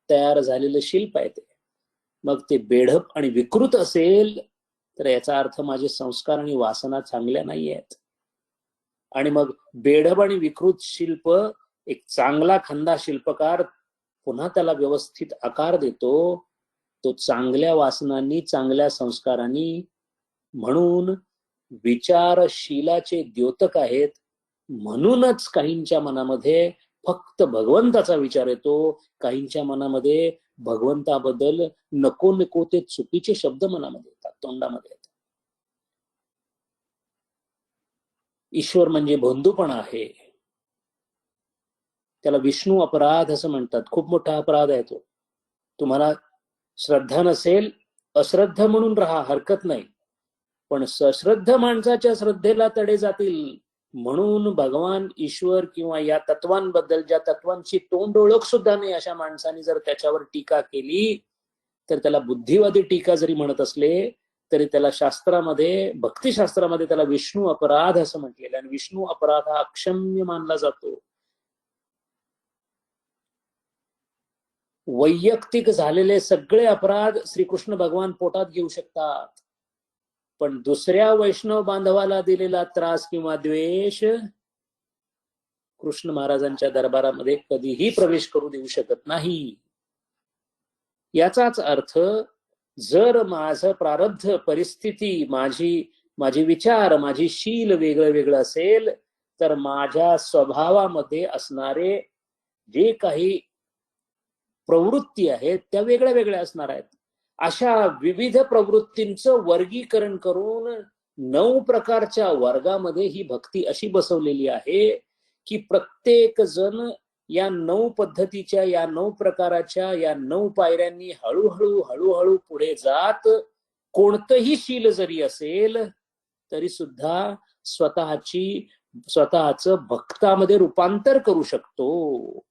तयार झालेलं शिल्प आहे ते. मग ते बेढप आणि विकृत असेल तर याचा अर्थ माझे संस्कार आणि वासना चांगल्या नाही आहेत. आणि मग बेढप आणि विकृत शिल्प एक चांगला खंदा शिल्पकार पुन्हा त्याला व्यवस्थित आकार देतो, तो चांगल्या वासनांनी, चांगल्या संस्कारांनी. म्हणून विचारशीलाचे द्योतक आहेत. म्हणूनच काहींच्या मनामध्ये फक्त भगवंताचा विचार येतो, काहींच्या मनामध्ये भगवंताबद्दल नको नको ते चुकीचे शब्द मनामध्ये येतात, तोंडामध्ये येतात. ईश्वर म्हणजे बंधूपणा आहे. त्याला विष्णू अपराध असं म्हणतात. खूप मोठा अपराध आहे तो. तुम्हाला श्रद्धा नसेल, अश्रद्ध म्हणून राहा, हरकत नाही, पण सश्रद्ध माणसाच्या श्रद्धेला तडे जातील. म्हणून भगवान, ईश्वर किंवा या तत्वांबद्दल, ज्या तत्वांची तोंड ओळख सुद्धा नाही अशा माणसाने जर त्याच्यावर टीका केली तर त्याला बुद्धिवादी टीका जरी म्हणत असले तरी त्याला शास्त्रामध्ये, भक्तिशास्त्रामध्ये त्याला विष्णू अपराध असं म्हटलेलं. आणि विष्णू अपराध हा अक्षम्य मानला जातो. वैयक्तिक झालेले सगळे अपराध श्रीकृष्ण भगवान पोटात घेऊ शकतात, पण दुसऱ्या वैष्णव बांधवाला दिलेला त्रास किंवा द्वेष कृष्ण महाराजांच्या दरबारामध्ये कधीही प्रवेश करू देऊ शकत नाही. याचाच अर्थ जर माझं प्रारब्ध, परिस्थिती, माझे विचार, माझी शील वेगळं वेगळं असेल तर माझ्या स्वभावामध्ये असणारे जे काही प्रवृत्ती आहेत त्या वेगळ्या वेगळ्या असणार आहेत. अशा विविध प्रवृत्तींचं वर्गीकरण करून 9 प्रकारच्या वर्गामध्ये ही भक्ती अशी बसवलेली आहे की प्रत्येक जण या 9 पद्धतीच्या, या 9 प्रकाराच्या, या 9 पायऱ्यांनी हळूहळू हळूहळू पुढे जात कोणतंही शील जरी असेल तरी सुद्धा स्वतःचं भक्तामध्ये रूपांतर करू शकतो.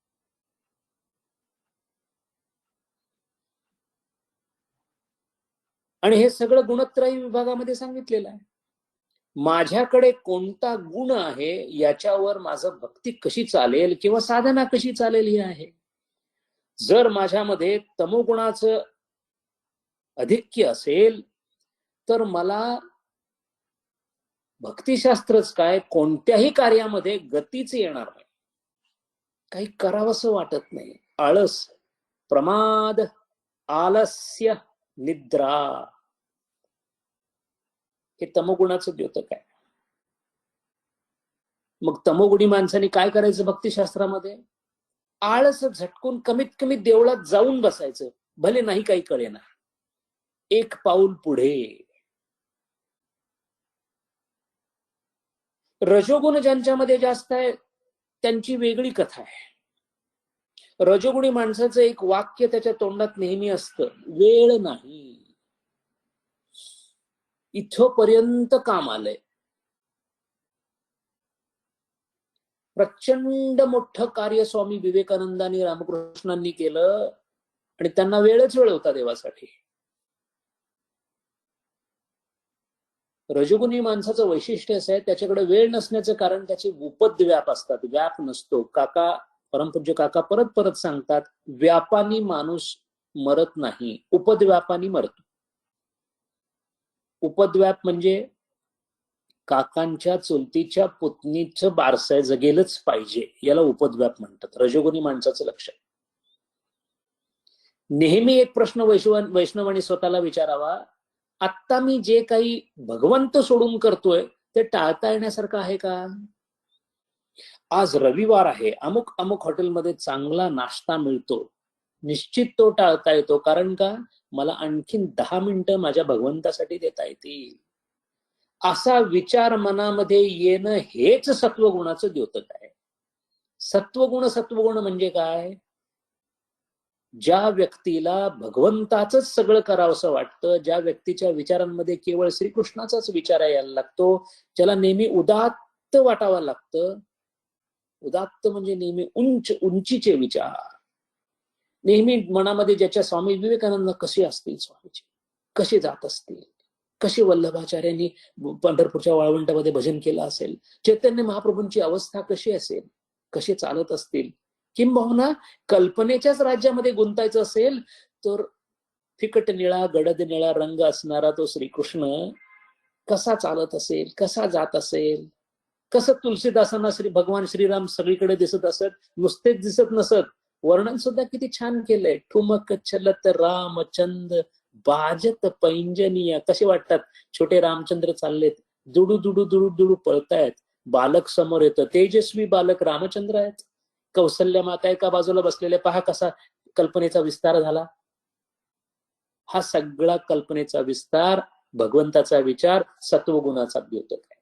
आणि हे सगळं गुणत्रयी विभागामध्ये सांगितलेलं आहे. माझ्याकडे कोणता गुण आहे याच्यावर माझं भक्ती कशी चालेल किंवा साधना कशी चालेल ही आहे. जर माझ्यामध्ये तमोगुणाचं अधिक्य असेल तर मला भक्तिशास्त्रच काय, कोणत्याही कार्यामध्ये गतीच येणार नाही, काही करावंसं वाटत नाही. आळस, प्रमाद, आलस्य, निद्रा हे तमोगुणाचं द्योतक आहे. मग तमोगुणी माणसाने काय करायचं भक्तिशास्त्रामध्ये? आळस झटकून कमीत कमी देवळात जाऊन बसायचं, भले नाही काही कळेना, एक पाऊल पुढे. रजोगुण ज्यांच्यामध्ये जास्त आहे त्यांची वेगळी कथा आहे. रजोगुणी माणसाचं एक वाक्य त्याच्या तोंडात नेहमी असतं, वेळ नाही. इथपर्यंत काम आलंय. प्रचंड मोठं कार्य स्वामी विवेकानंदांनी रामकृष्णांनी केलं आणि त्यांना वेळच वेळ होता देवासाठी. रजोगुणी माणसाचं वैशिष्ट्य असं आहे, त्याच्याकडे वेळ नसण्याचं कारण त्याचे उपद्व्याप असतात, व्याप नसतो. काका, परमपूज्य काका परत परत सांगतात, व्यापानी माणूस मरत नाही, उपद्व्यापानी मरतो. उपद्व्याप म्हणजे काकांच्या चुलतीच्या पुतणीचं बारसाय जगेलच पाहिजे, याला उपद्व्याप म्हणतात. रजोगुणी माणसाचं लक्ष. नेहमी एक प्रश्न वैष्णवांनी स्वतःला विचारावा, आत्ता मी जे काही भगवंत सोडून करतोय ते टाळता येण्यासारखं आहे का? आज रविवार आहे, अमुक अमुक हॉटेलमध्ये चांगला नाश्ता मिळतो, निश्चित तो टाळता येतो. कारण का? मला आणखीन 10 मिनिटं माझ्या भगवंतासाठी देता येतील. असा विचार मनामध्ये येणं हेच सत्वगुणाचं द्योतक आहे. सत्वगुण म्हणजे काय? ज्या व्यक्तीला भगवंताच सगळं करावंसं वाटतं, ज्या व्यक्तीच्या विचारांमध्ये केवळ श्रीकृष्णाचाच विचार यायला लागतो, ज्याला नेहमी उदात्त वाटावं लागतं. उदात्त म्हणजे नेहमी उंचीचे विचार. नेहमी मनामध्ये ज्याच्या स्वामी विवेकानंद कसे असतील, स्वामीजी कसे जात असतील, कसे वल्लभाचार्यांनी पंढरपूरच्या वाळवंटामध्ये भजन केलं असेल, चैतन्य महाप्रभूंची अवस्था कशी असेल, कसे चालत असतील. किंबहुना कल्पनेच्याच राज्यामध्ये गुंतायचं असेल तर फिकट निळा गडद निळा रंग असणारा तो श्रीकृष्ण कसा चालत असेल, कसा जात असेल, कसं तुलसीदासांना भगवान श्रीराम सगळीकडे दिसत असत, नुसतेच दिसत नसत, वर्णन सुद्धा किती छान केलंय. ठुमक चलत रामचंद बाजत पैंजनिया. कसे वाटतात छोटे रामचंद्र चाललेत, दुडू दुडू दुडू दुडू पळतायत, बालक समोर येतं, तेजस्वी बालक रामचंद्र आहेत. कौसल्य माता एका बाजूला बसलेले, पहा कसा कल्पनेचा विस्तार झाला. हा सगळा कल्पनेचा विस्तार, भगवंताचा विचार सत्वगुणाचा द्योतक आहे.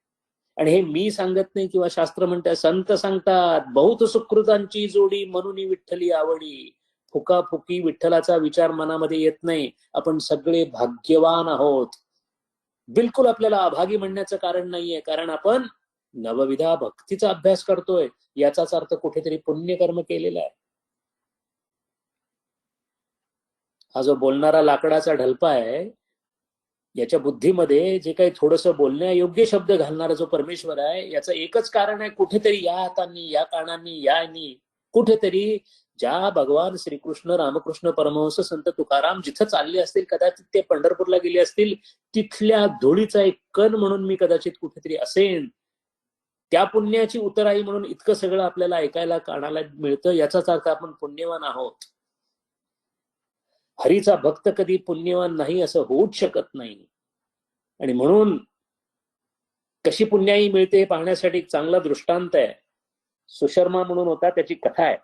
आणि हे मी सांगत नाही किंवा शास्त्र म्हणतात, संत सांगतात, बहुत सुकृतांची जोडी म्हणून विठ्ठली आवडी. फुकाफुकी विठ्ठलाचा विचार मनामध्ये येत नाही. आपण सगळे भाग्यवान आहोत. बिलकुल आपल्याला अभागी म्हणण्याचं कारण नाहीये, कारण आपण नवविधा भक्तीचा अभ्यास करतोय, याचाच अर्थ कुठेतरी पुण्यकर्म केलेला आहे. हा जो बोलणारा लाकडाचा ढलपा आहे, याच्या बुद्धीमध्ये जे काही थोडस बोलण्यायोग्य शब्द घालणारा जो परमेश्वर आहे, याचं एकच कारण आहे, कुठेतरी या हातांनी, या कानांनी, यानी कुठेतरी ज्या भगवान श्रीकृष्ण रामकृष्ण परमहंस संत तुकाराम जिथं चालले असतील, कदाचित ते पंढरपूरला गेले असतील, तिथल्या धुळीचा एक कण म्हणून मी कदाचित कुठेतरी असेन. त्या पुण्याची उतराई म्हणून इतकं सगळं आपल्याला ऐकायला कानाला मिळतं, याचाच अर्थ आपण पुण्यवान आहोत. हरीचा भक्त कधी पुण्यवान नाही असं होऊच शकत नाही. आणि म्हणून कशी पुण्याई मिळते हे पाहण्यासाठी एक चांगला दृष्टांत आहे. सुशर्मा म्हणून होता, त्याची कथा आहे.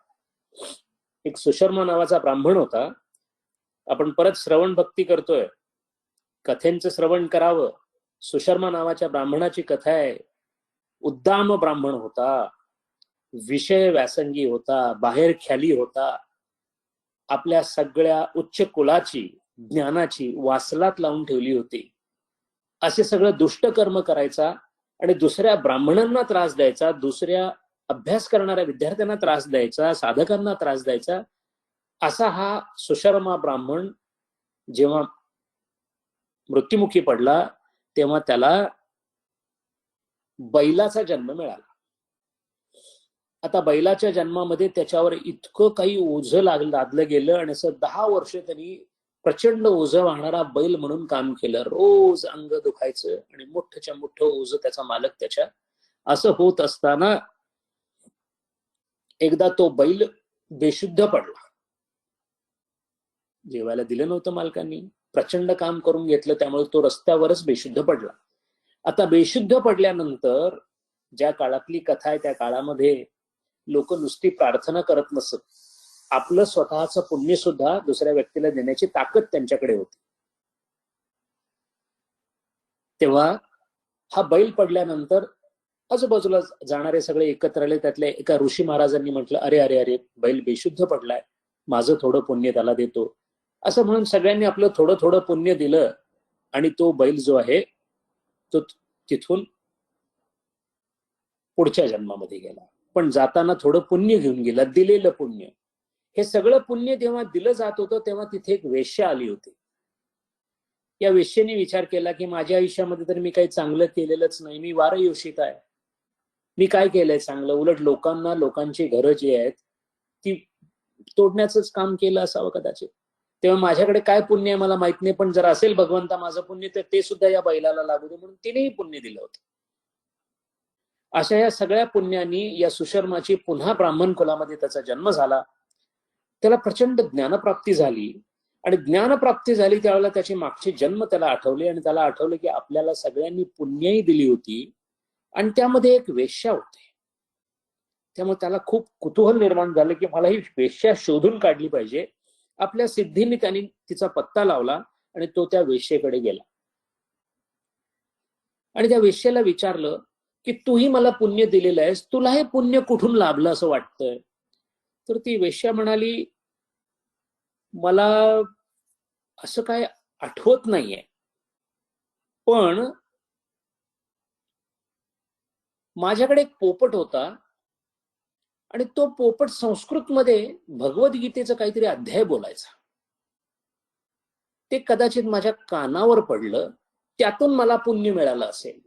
एक सुशर्मा नावाचा ब्राह्मण होता. आपण परत श्रवण भक्ती करतोय, कथेंचं श्रवण करावं. सुशर्मा नावाच्या ब्राह्मणाची कथा आहे. उद्दाम ब्राह्मण होता, विषय व्यासंगी होता, बाहेर ख्याली होता, आपल्या सगळ्या उच्च कुलाची ज्ञानाची वासलात लावून ठेवली होती. असे सगळं दुष्ट कर्म करायचा आणि दुसऱ्या ब्राह्मणांना त्रास द्यायचा, दुसऱ्या अभ्यास करणाऱ्या विद्यार्थ्यांना त्रास द्यायचा, साधकांना त्रास द्यायचा. असा हा सुशर्मा ब्राह्मण जेव्हा मृत्युमुखी पडला, तेव्हा त्याला बैलाचा जन्म मिळाला. आता बैलाच्या जन्मामध्ये त्याच्यावर इतकं काही ओझं लादलं गेलं आणि असं 10 वर्ष त्यांनी प्रचंड ओझं वाहणारा बैल म्हणून काम केलं. रोज अंग दुखायचं आणि मोठ्याच्या मोठं ओझं त्याचा मालक त्याच्या. असं होत असताना एकदा तो बैल बेशुद्ध पडला. जेवायला दिलं नव्हतं मालकांनी, प्रचंड काम करून घेतलं, त्यामुळे तो रस्त्यावरच बेशुद्ध पडला. आता बेशुद्ध पडल्यानंतर ज्या काळातली कथा आहे, त्या काळामध्ये लोक नुसती प्रार्थना करत नसत, आपलं स्वतःचं पुण्य सुद्धा दुसऱ्या व्यक्तीला देण्याची ताकद त्यांच्याकडे होती. तेव्हा हा बैल पडल्यानंतर आजूबाजूला जाणारे सगळे एकत्र आले. त्यातल्या एका ऋषी महाराजांनी म्हटलं, अरे अरे अरे, बैल बेशुद्ध पडलाय, माझं थोडं पुण्य त्याला देतो. असं म्हणून सगळ्यांनी आपलं थोडं थोडं पुण्य दिलं आणि तो बैल जो आहे तो तिथून पुढच्या जन्मामध्ये गेला. पण जाताना थोडं पुण्य घेऊन गेला, दिलेलं पुण्य. हे सगळं पुण्य जेव्हा दिलं जात होतं तेव्हा तिथे एक वेश्या आली होती. या वेश्येने विचार केला की माझ्या आयुष्यामध्ये तर मी काही चांगलं केलेलंच नाही, मी वारयोषित आहे, मी काय केलंय चांगलं? उलट लोकांना, लोकांची घरं जी आहेत ती तोडण्याचंच काम केलं असावं कदाचित. तेव्हा माझ्याकडे काय पुण्य आहे मला माहित नाही, पण जर असेल भगवंता माझं पुण्य तर ते सुद्धा या बैलाला लागू दे, म्हणून तिनेही पुण्य दिलं होतं. अशा या सगळ्या पुण्यांनी या सुशर्माची पुन्हा ब्राह्मण कुलामध्ये त्याचा जन्म झाला. त्याला प्रचंड ज्ञानप्राप्ती झाली आणि ज्ञानप्राप्ती झाली त्यावेळेला त्याचे मागचे जन्म त्याला आठवले आणि त्याला आठवलं की आपल्याला सगळ्यांनी पुण्यही दिली होती आणि त्यामध्ये एक वेश्या होती. त्यामुळे त्याला खूप कुतूहल निर्माण झालं की मला ही वेश्या शोधून काढली पाहिजे. आपल्या सिद्धीने त्यांनी तिचा पत्ता लावला आणि तो त्या वेश्येकडे गेला आणि त्या वेश्येला विचारलं की तूही मला पुण्य दिलेलं आहेस, तुला हे पुण्य कुठून लाभलं असं वाटतंय? तर ती वेश्या म्हणाली, मला असं काय आठवत नाहीये, पण माझ्याकडे एक पोपट होता आणि तो पोपट संस्कृतमध्ये भगवद्गीतेचं काहीतरी अध्याय बोलायचा. ते कदाचित माझ्या कानावर पडलं, त्यातून मला पुण्य मिळालं असेल.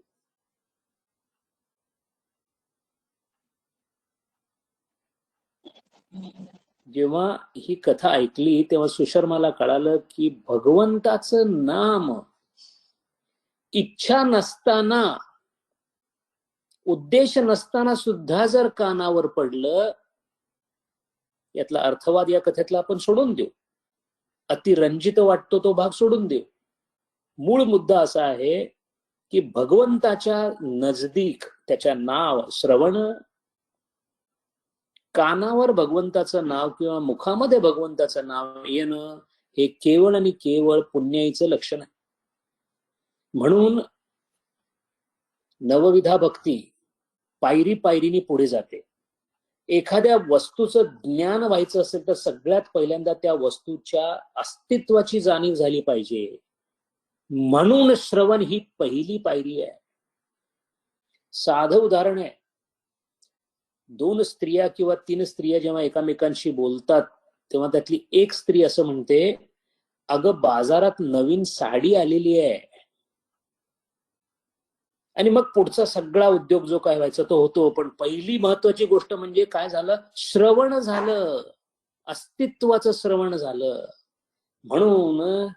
जेव्हा ही कथा ऐकली तेव्हा सुशर्माला कळालं की भगवंताचं नाम इच्छा नसताना, उद्देश नसताना सुद्धा जर कानावर पडलं, यातला अर्थवाद या कथेतला आपण सोडून देऊ, अतिरंजित वाटतो तो भाग सोडून देऊ. मूळ मुद्दा असा आहे की भगवंताच्या नजदीक त्याच्या नाव श्रवण, कानावर भगवंताचं नाव किंवा मुखामध्ये भगवंताचं नाव येणं हे केवळ आणि केवळ पुण्याईचं लक्षण आहे. म्हणून नवविधा भक्ती पायरी पायरीने पुढे जाते. एखाद्या वस्तूचं ज्ञान व्हायचं असेल तर सगळ्यात पहिल्यांदा त्या वस्तूच्या अस्तित्वाची जाणीव झाली पाहिजे. म्हणून श्रवण ही पहिली पायरी आहे. साधं उदाहरण आहे, 2 स्त्रिया किंवा 3 स्त्रिया जेव्हा एकामेकांशी बोलतात तेव्हा त्यातली एक स्त्री असं म्हणते, अगं बाजारात नवीन साडी आलेली आहे, आणि मग पुढचा सगळा उद्योग जो काय व्हायचा तो होतो. पण पहिली महत्वाची गोष्ट म्हणजे काय झालं? श्रवण झालं, अस्तित्वाचं श्रवण झालं. म्हणून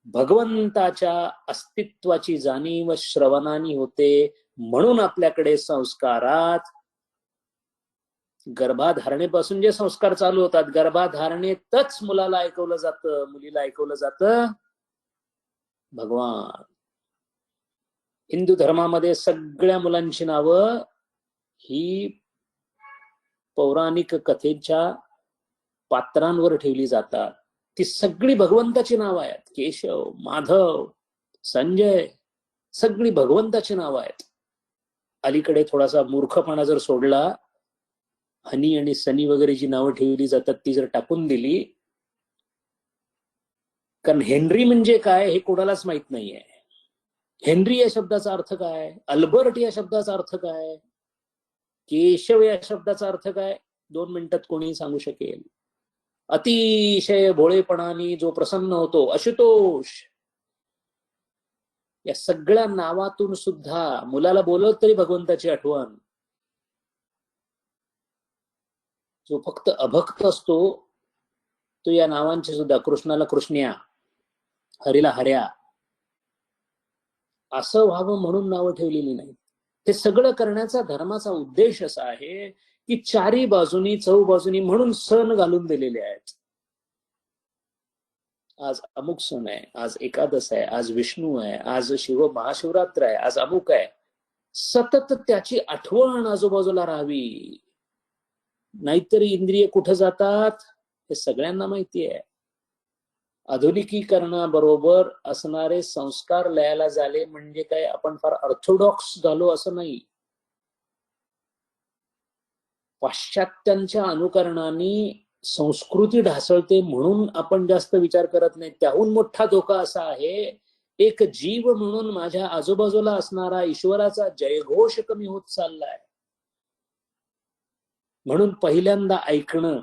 भगवंताच्या अस्तित्वाची जाणीव श्रवणाने होते. म्हणून आपल्याकडे संस्कारात गर्भाधारणेपासून जे संस्कार चालू होतात, गर्भाधारणेतच मुलाला ऐकवलं जातं, मुलीला ऐकवलं जातं भगवान. हिंदू धर्मामध्ये सगळ्या मुलांची नावं ही पौराणिक कथेच्या पात्रांवर ठेवली जातात. ती सगळी भगवंताची नावं आहेत. केशव, माधव, संजय, सगळी भगवंताची नावं आहेत. अलीकडे थोडासा मूर्खपणा जर सोडला, हनी आणि सनी वगैरे जी नावं ठेवली जातात ती जर टाकून दिली, कारण हेनरी म्हणजे काय हे कोणालाच माहित नाहीये. हेनरी या शब्दाचा अर्थ काय, अल्बर्ट या शब्दाचा अर्थ काय, केशव या शब्दाचा अर्थ काय, 2 मिनिटात कोणी सांगू शकेल. अतिशय भोळेपणाने जो प्रसन्न होतो, आशुतोष. या सगळ्या नावातून सुद्धा मुलाला बोलवत तरी भगवंताची आठवण. जो फक्त अभक्त असतो तो या नावांची सुद्धा, कृष्णाला कृष्ण्या, हरीला हर्या असं व्हावं म्हणून नावं ठेवलेली नाही. हे सगळं करण्याचा धर्माचा उद्देश असा आहे की चारी बाजूनी, चौबाजूनी म्हणून सण घालून दिलेले आहेत. आज अमुक सण आहे, आज एकादश आहे, आज विष्णू आहे, आज शिव महाशिवरात्र आहे, आज अमुक आहे. सतत त्याची आठवण आजूबाजूला राहावी, नाहीतरी इंद्रिय कुठं जातात हे सगळ्यांना माहिती आहे. आधुनिकीकरणाबरोबर असणारे संस्कार लयाला झाले म्हणजे काय आपण फार ऑर्थोडॉक्स झालो असं नाही. पाश्चात्यांच्या अनुकरणाने संस्कृती ढासळते म्हणून आपण जास्त विचार करत नाही. त्याहून मोठा धोका असा आहे, एक जीव म्हणून माझ्या आजूबाजूला असणारा ईश्वराचा जयघोष कमी होत चाललाय. म्हणून पहिल्यांदा ऐकणं.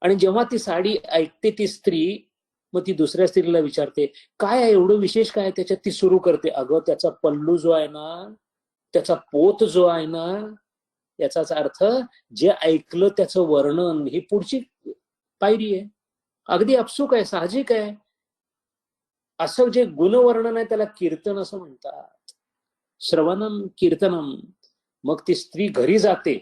आणि जेव्हा ती साडी ऐकते ती स्त्री, मग ती दुसऱ्या स्त्रीला विचारते, काय आहे एवढं विशेष काय त्याच्यात? ती सुरू करते, अगं त्याचा पल्लू जो आहे ना, त्याचा पोत जो आहे ना, याचाच अर्थ जे ऐकलं त्याचं वर्णन, ही पुढची पायरी आहे. अगदी अपसूक आहे, साहजिक आहे. असं जे गुणवर्णन आहे त्याला कीर्तन असं म्हणतात. श्रवणम कीर्तनम. मग ती स्त्री घरी जाते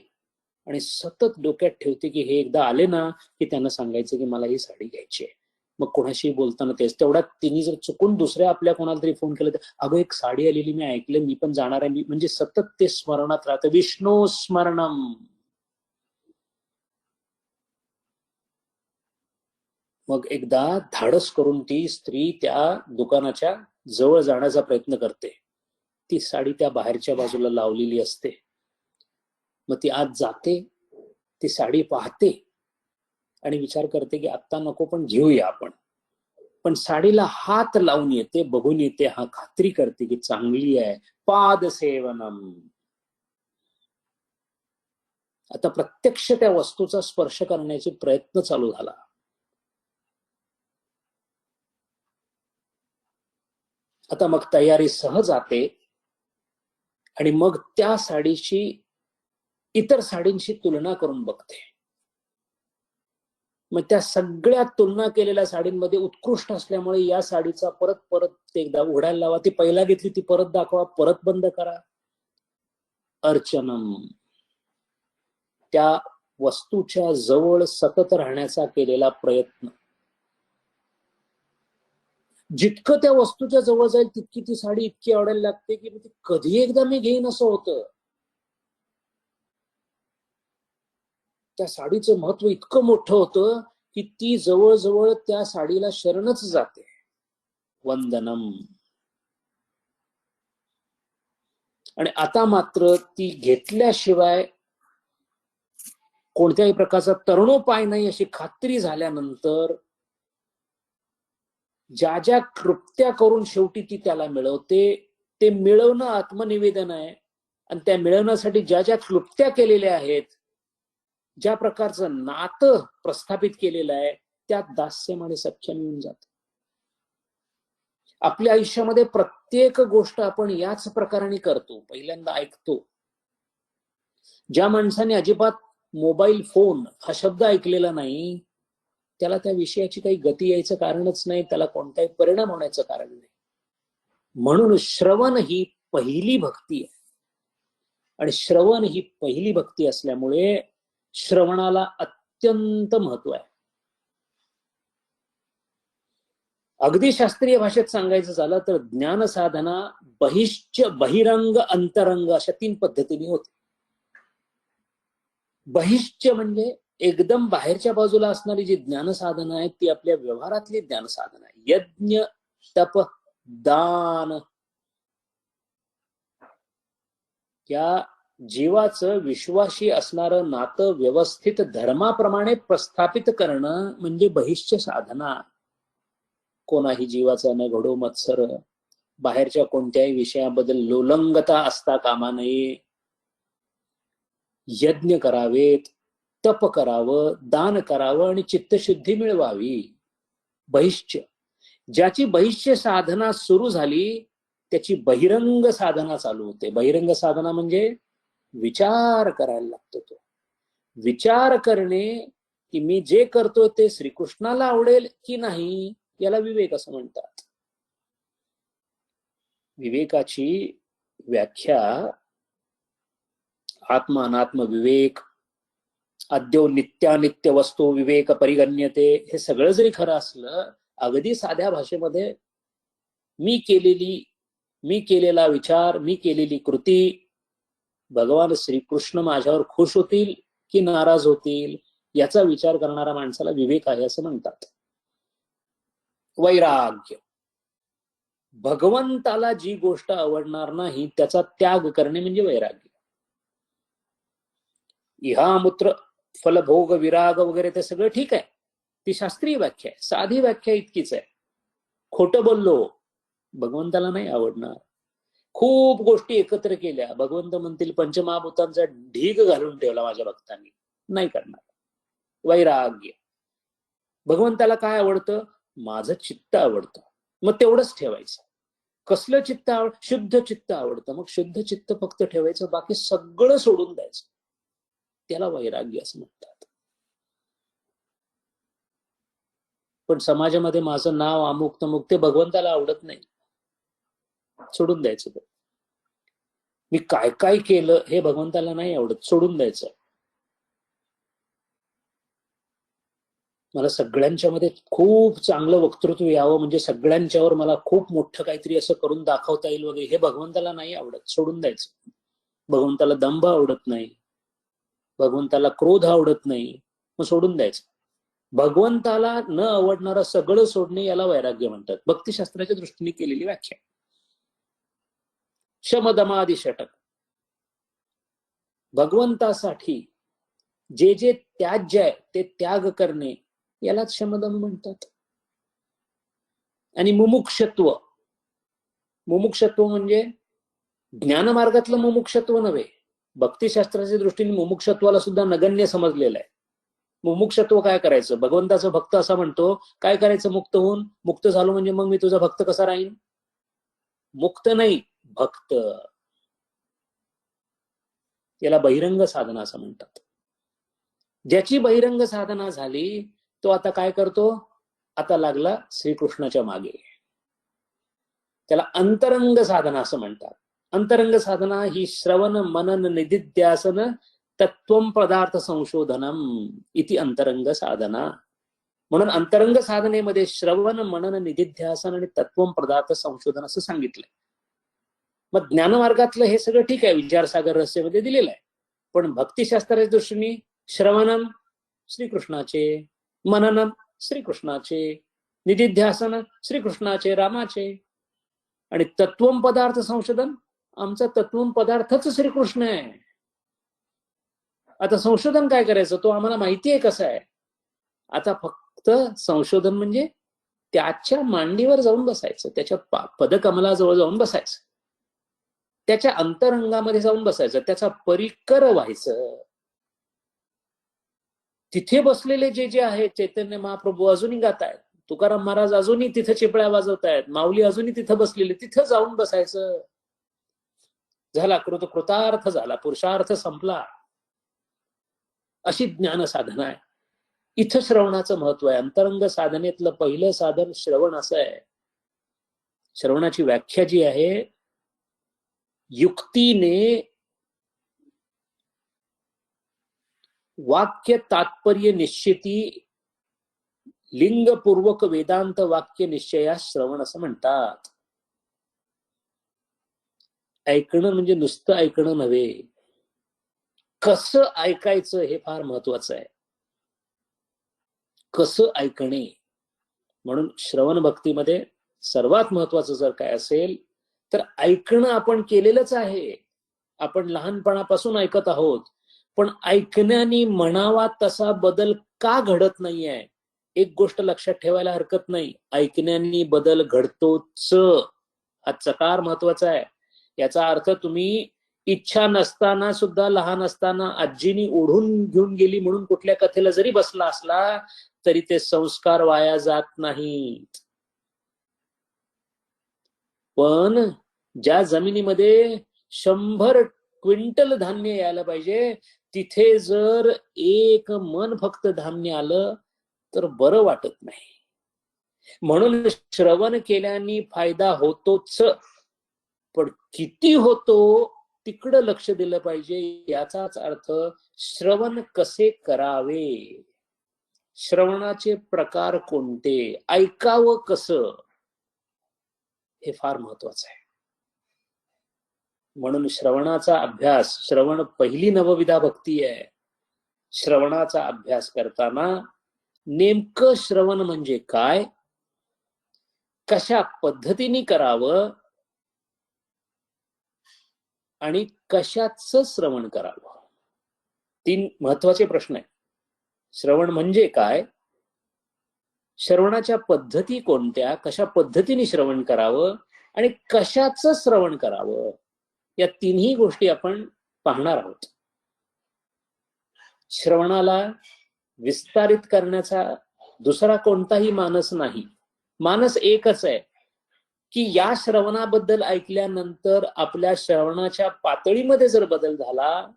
आणि सतत डोक्यात ठेवते की हे एकदा आले ना की त्यांना सांगायचं की मला ही साडी घ्यायची आहे. मग कोणाशी बोलताना तेच. तेवढ्यात तिने जर चुकून दुसऱ्या आपल्या कोणाला तरी फोन केला तर, अगं एक साडी आलेली मी ऐकलं, मी पण जाणार आहे. म्हणजे सतत ते स्मरणात राहतं. विष्णू स्मरणम. मग एकदा धाडस करून ती स्त्री त्या दुकानाच्या जवळ जाण्याचा प्रयत्न करते. ती साडी त्या बाहेरच्या बाजूला लावलेली असते. मग ती आत जाते, ती साडी पाहते आणि विचार करते की आत्ता नको, पण घेऊया आपण. पण साडीला हात लावून येते, बघून येते, हा खात्री करते की चांगली आहे. पाद सेवनम. आता प्रत्यक्ष त्या वस्तूचा स्पर्श करण्याचे प्रयत्न चालू झाला. आता मग तयारी सहज जाते आणि मग त्या साडीची इतर साडींशी तुलना करून बघते. मग त्या सगळ्या तुलना केलेल्या साडींमध्ये उत्कृष्ट असल्यामुळे या साडीचा परत परत एकदा उघडायला लावा. ती पहिला घेतली ती परत दाखवा, परत बंद करा. अर्चनम. त्या वस्तूच्या जवळ सतत राहण्याचा केलेला प्रयत्न. जितकं त्या वस्तूच्या जवळ जाईल तितकी ती साडी इतकी आवडायला लागते की ती कधी एकदा मी घेईन असं होतं. त्या साडीचं महत्व इतकं मोठं होतं की ती जवळजवळ त्या साडीला शरणच जाते. वंदनम. आणि आता मात्र ती घेतल्याशिवाय कोणत्याही प्रकारचा तरुणोपाय नाही अशी खात्री झाल्यानंतर ज्या ज्या कृत्या करून शेवटी ती त्याला मिळवते, ते मिळवणं आत्मनिवेदन आहे. आणि त्या मिळवण्यासाठी ज्या ज्या क्लुप्त्या केलेल्या आहेत, ज्या प्रकारचं नातं प्रस्थापित केलेलं आहे, त्यात दास्यम आणि सख्य मिळून जात. आपल्या आयुष्यामध्ये प्रत्येक गोष्ट आपण याच प्रकाराने करतो. पहिल्यांदा ऐकतो. ज्या माणसाने अजिबात मोबाईल फोन हा शब्द ऐकलेला नाही, त्याला त्या विषयाची काही गती यायचं कारणच नाही, त्याला कोणताही परिणाम होण्याचं कारण नाही. म्हणून श्रवण ही पहिली भक्ती आहे. आणि श्रवण ही पहिली भक्ती असल्यामुळे श्रवणाला अत्यंत महत्व आहे. अगदी शास्त्रीय भाषेत सांगायचं झालं तर ज्ञान साधना बहिरंग अंतरंग अशा 3 पद्धतीने होते. बहिश्च म्हणजे एकदम बाहेरच्या बाजूला असणारी जी ज्ञान साधना आहे ती आपल्या व्यवहारातली ज्ञान साधना आहे. यज्ञ, तप, दान. या जीवाचं विश्वाशी असणारं नातं व्यवस्थित धर्माप्रमाणे प्रस्थापित करणं म्हणजे बहिश्च साधना. कोणाही जीवाचा न घडो मत्सर. बाहेरच्या कोणत्याही विषयाबद्दल लोलंगता असता कामा नये. यज्ञ करावेत, तप करावं, दान करावं आणि चित्तशुद्धी मिळवावी. बहिश्च. ज्याची बहिश्च साधना सुरू झाली त्याची बहिरंग साधना चालू होते. बहिरंग साधना म्हणजे विचार करायला लागतो. तो विचार करणे की मी जे करतोय ते श्रीकृष्णाला आवडेल की नाही, याला विवेक असं म्हणतात. विवेकाची व्याख्या आत्मा अनात्म विवेक, अद्यो नित्यानित्य वस्तू विवेक परिगण्यते, हे सगळं जरी खरं असलं, अगदी साध्या भाषेमध्ये मी केलेला विचार, मी केलेली कृती भगवान श्रीकृष्ण माझ्यावर खुश होतील की नाराज होतील याचा विचार करणारा माणसाला विवेक आहे असं म्हणतात. वैराग्य. भगवंताला जी गोष्ट आवडणार नाही त्याचा त्याग करणे म्हणजे वैराग्य. इहामूत्र फलभोग विराग वगैरे ते सगळं ठीक आहे, ती शास्त्रीय व्याख्या आहे, साधी व्याख्या इतकीच आहे. खोटं बोललो भगवंताला नाही आवडणार. खूप गोष्टी एकत्र केल्या, भगवंत म्हणतील पंचमहाभूतांचा ढीग घालून ठेवला माझ्या भक्तांनी, नाही करणार. वैराग्य. भगवंताला काय आवडतं? माझं चित्त आवडतं, मग तेवढंच ठेवायचं. कसलं चित्त शुद्ध चित्त आवडतं, मग शुद्ध चित्त फक्त ठेवायचं, बाकी सगळं सोडून द्यायचं. त्याला वैराग्य असं म्हणतात. पण समाजामध्ये माझं नाव अमुक तमुक ते भगवंताला आवडत नाही, सोडून द्यायचं. मी काय काय केलं हे भगवंताला नाही आवडत, सोडून द्यायचं. मला सगळ्यांच्या मध्ये खूप चांगलं वक्तृत्व यावं, म्हणजे सगळ्यांच्यावर मला खूप मोठं काहीतरी असं करून दाखवता येईल वगैरे, हे भगवंताला नाही आवडत, सोडून द्यायचं. भगवंताला दंभ आवडत नाही, भगवंताला क्रोध आवडत नाही, मग सोडून द्यायचं. भगवंताला न आवडणारं सगळं सोडणे याला वैराग्य म्हणतात, भक्तिशास्त्राच्या दृष्टीने केलेली व्याख्या. शमदमादी षटक. भगवंतासाठी जे जे त्याज्य आहे ते त्याग करणे यालाच शमदम म्हणतात. आणि मुमुक्षत्व, मुमुक्षत्व म्हणजे ज्ञानमार्गातलं मुमुक्षत्व नव्हे, भक्तिशास्त्राच्या दृष्टीने मुमुक्षत्वाला सुद्धा नगण्य समजलेलं आहे. मुमुक्षत्व काय करायचं? भगवंताचं भक्त असा म्हणतो, काय करायचं मुक्त होऊन? मुक्त झालो म्हणजे मग मी तुझा भक्त कसा राहीन? मुक्त नाही, भक्त. याला बहिरंग साधना असं म्हणतात. ज्याची बहिरंग साधना झाली तो आता काय करतो? आता लागला श्रीकृष्णाच्या मागे. त्याला अंतरंग साधना असं म्हणतात. अंतरंग साधना ही श्रवण मनन निधिध्यासन तत्वम पदार्थ संशोधनम इति अंतरंग साधना. म्हणून अंतरंग साधनेमध्ये श्रवण मनन निधिध्यासन आणि तत्वम पदार्थ संशोधन असं सांगितलंय. मग ज्ञानमार्गातलं हे सगळं ठीक आहे, विचारसागर रहस्यामध्ये दिलेलं आहे. पण भक्तिशास्त्राच्या दृष्टीने श्रवणम श्रीकृष्णाचे, मननम श्रीकृष्णाचे, निधिध्यासन श्रीकृष्णाचे रामाचे, आणि तत्वम पदार्थ संशोधन, आमचा तत्वम पदार्थच श्रीकृष्ण आहे. आता संशोधन काय करायचं? तो आम्हाला माहिती आहे कसं आहे. आता फक्त संशोधन म्हणजे त्याच्या मांडीवर जाऊन बसायचं, त्याच्या पदकमलाजवळ जाऊन बसायचं, त्याच्या अंतरंगामध्ये जाऊन बसायचं, त्याचा परिकर व्हायचं. तिथे बसलेले जे जे आहेत, चैतन्य महाप्रभू अजूनही गात आहेत, तुकाराम महाराज अजूनही तिथे चिपळ्या वाजवत आहेत, माऊली अजूनही तिथं बसलेले, तिथं जाऊन बसायचं. झाला कृतार्थ झाला, पुरुषार्थ संपला. अशी ज्ञान साधना आहे. इथं श्रवणाचं महत्व आहे. अंतरंग साधनेतलं पहिलं साधन श्रवण असं आहे. श्रवणाची व्याख्या जी आहे, युक्तीने वाक्य तात्पर्य निश्चिती, लिंगपूर्वक वेदांत वाक्य निश्चयास श्रवण असं म्हणतात. ऐकणं म्हणजे नुसतं ऐकणं नव्हे, कसं ऐकायचं हे फार महत्वाचं आहे. कसं ऐकणे. म्हणून श्रवण भक्तीमध्ये सर्वात महत्वाचं जर काय असेल तर ऐकणं आपण केलेलंच आहे. आपण लहानपणापासून ऐकत आहोत, पण ऐकण्याने म्हणावा तसा बदल का घडत नाहीये? एक गोष्ट लक्षात ठेवायला हरकत नाही, ऐकण्याने बदल घडतोच. हा चकार महत्वाचा आहे. याचा अर्थ तुम्ही इच्छा नसताना सुद्धा लहान असताना आजीनी ओढून घेऊन गेली म्हणून कुठल्या कथेला जरी बसला असला तरी ते संस्कार वाया जात नाहीत. पण ज्या जमिनीमध्ये 100 क्विंटल धान्य यायला पाहिजे, तिथे जर 1 मन फक्त धान्य आलं तर बरं वाटत नाही. म्हणून श्रवण केल्याने फायदा होतोच, पण किती होतो तिकडं लक्ष दिलं पाहिजे. याचाच अर्थ श्रवण कसे करावे, श्रवणाचे प्रकार कोणते, ऐकावं कसं, हे फार महत्वाचं आहे. म्हणून श्रवणाचा अभ्यास, श्रवण पहिली नवविधा भक्ती आहे. श्रवणाचा अभ्यास करताना नेमकं श्रवण म्हणजे काय, कशा पद्धतीने करावं आणि कशाचं श्रवण करावं, तीन महत्वाचे प्रश्न आहेत. श्रवण म्हणजे काय, श्रवणाच्या पद्धती कोणत्या, कशा पद्धतीने श्रवण करावं आणि कशाचं श्रवण करावं, या तिन्ही गोष्टी आपण पाहणार आहोत. श्रवणाला विस्तारित करण्याचा दुसरा कोणताही मानस नाही. मानस एकच आहे की या श्रवणाबद्दल ऐकल्यानंतर आपल्या श्रवणाच्या पातळीमध्ये जर बदल झाला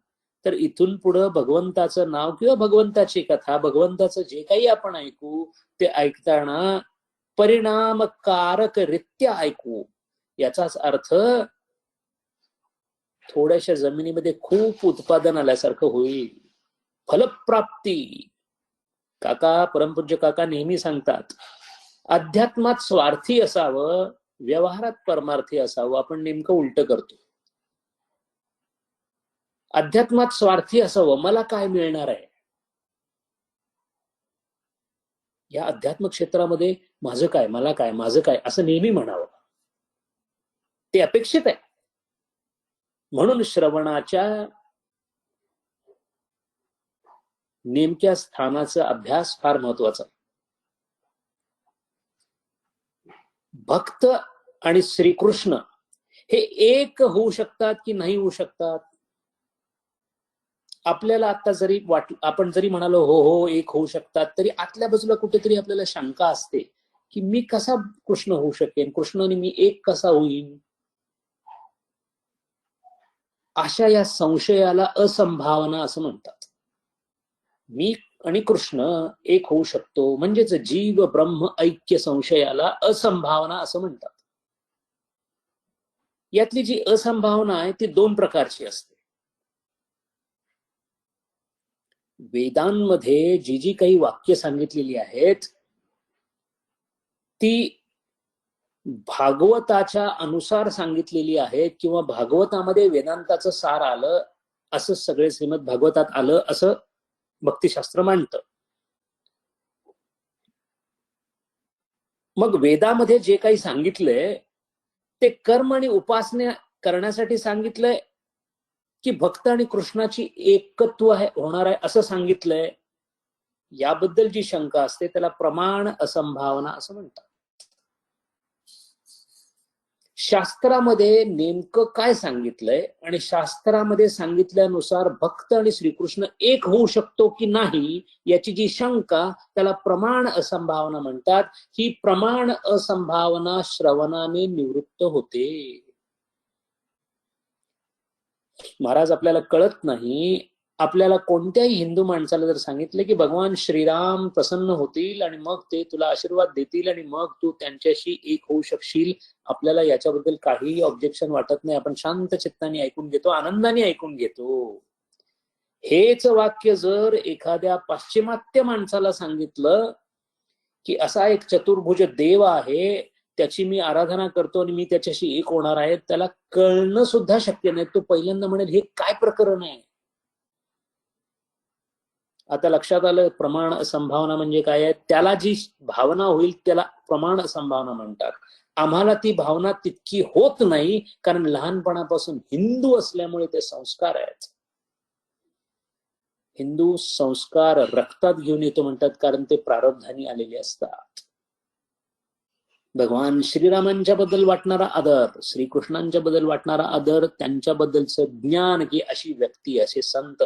तर इथून पुढं भगवंताचं नाव किंवा भगवंताची कथा, भगवंताचं जे काही आपण ऐकू ते ऐकताना परिणामकारकरित्या ऐकू. याचाच अर्थ थोड्याशा जमिनीमध्ये खूप उत्पादन आल्यासारखं होईल, फलप्राप्ती. काका, परमपूज्य काका नेहमी सांगतात, अध्यात्मात स्वार्थी असावं, व्यवहारात परमार्थी असावं. आपण नेमकं उलट करतो. अध्यात्मात स्वार्थी असावं, मला काय मिळणार आहे, या अध्यात्म क्षेत्रामध्ये माझं काय, मला काय, माझं काय असं नेहमी म्हणावं, ते अपेक्षित आहे. म्हणून श्रवणाच्या नेमक्या स्थानाचा अभ्यास फार महत्वाचा. भक्त आणि श्रीकृष्ण हे एक होऊ शकतात की नाही होऊ शकतात. आपल्याला आता जरी आपण जरी म्हणालो हो हो एक होऊ शकतात, तरी आतल्या बाजूला कुठेतरी आपल्याला शंका असते की मी कसा कृष्ण होऊ शकेन, कृष्णाने मी एक कसा होईन. अशा या संशयाला असंभावना असं म्हणतात. मी आणि कृष्ण एक होऊ शकतो म्हणजेच जीव ब्रह्म ऐक्य संशयाला असंभावना असं म्हणतात. यातली जी असंभावना आहे ती दोन प्रकारची असते. वेदांमध्ये जी जी काही वाक्य सांगितलेली आहेत ती भागवताच्या अनुसार सांगितलेली आहेत किंवा भागवतामध्ये वेदांताचं सार आलं असं सगळे श्रीमद भागवतात आलं असं भक्तिशास्त्र मानतं. मग वेदामध्ये जे काही सांगितलंय ते कर्म आणि उपासना करण्यासाठी सांगितलंय की भक्त आणि कृष्णाची एकत्व होणार आहे असं सांगितलंय. याबद्दल जी शंका असते त्याला प्रमाण असंभावना असं म्हणतात. शास्त्रामध्ये नेमकं काय सांगितलंय आणि शास्त्रामध्ये सांगितल्यानुसार भक्त आणि श्रीकृष्ण एक होऊ शकतो की नाही याची जी शंका त्याला प्रमाण असंभावना म्हणतात. ही प्रमाण असंभावना श्रवणाने निवृत्त होते. महाराज आपल्याला कळत नाही, आपल्याला कोणत्याही हिंदू माणसाला जर सांगितलं की भगवान श्रीराम प्रसन्न होतील आणि मग ते तुला आशीर्वाद देतील आणि मग तू त्यांच्याशी एक होऊ शकशील, आपल्याला याच्याबद्दल काहीही ऑब्जेक्शन वाटत नाही. आपण शांत चित्ताने ऐकून घेतो, आनंदाने ऐकून घेतो. हेच वाक्य जर एखाद्या पाश्चिमात्य माणसाला सांगितलं की असा एक चतुर्भुज देव आहे, त्याची मी आराधना करतो आणि मी त्याच्याशी एक होणार आहे, त्याला कळणं सुद्धा शक्य नाही. तो पहिल्यांदा म्हणेल हे काय प्रकरण आहे. आता लक्षात आलं प्रमाण असंभावना म्हणजे काय आहे. त्याला जी भावना होईल त्याला प्रमाण असंभावना म्हणतात. आम्हाला ती भावना तितकी होत नाही कारण लहानपणापासून हिंदू असल्यामुळे ते संस्कार आहेत. हिंदू संस्कार रक्तात घेऊन येतो म्हणतात कारण ते प्रारब्धानी आलेले असतात. भगवान श्रीरामांच्या बद्दल वाटणारा आदर, श्रीकृष्णांच्या बद्दल वाटणारा आदर, त्यांच्याबद्दलचं ज्ञान की अशी व्यक्ती, असे संत,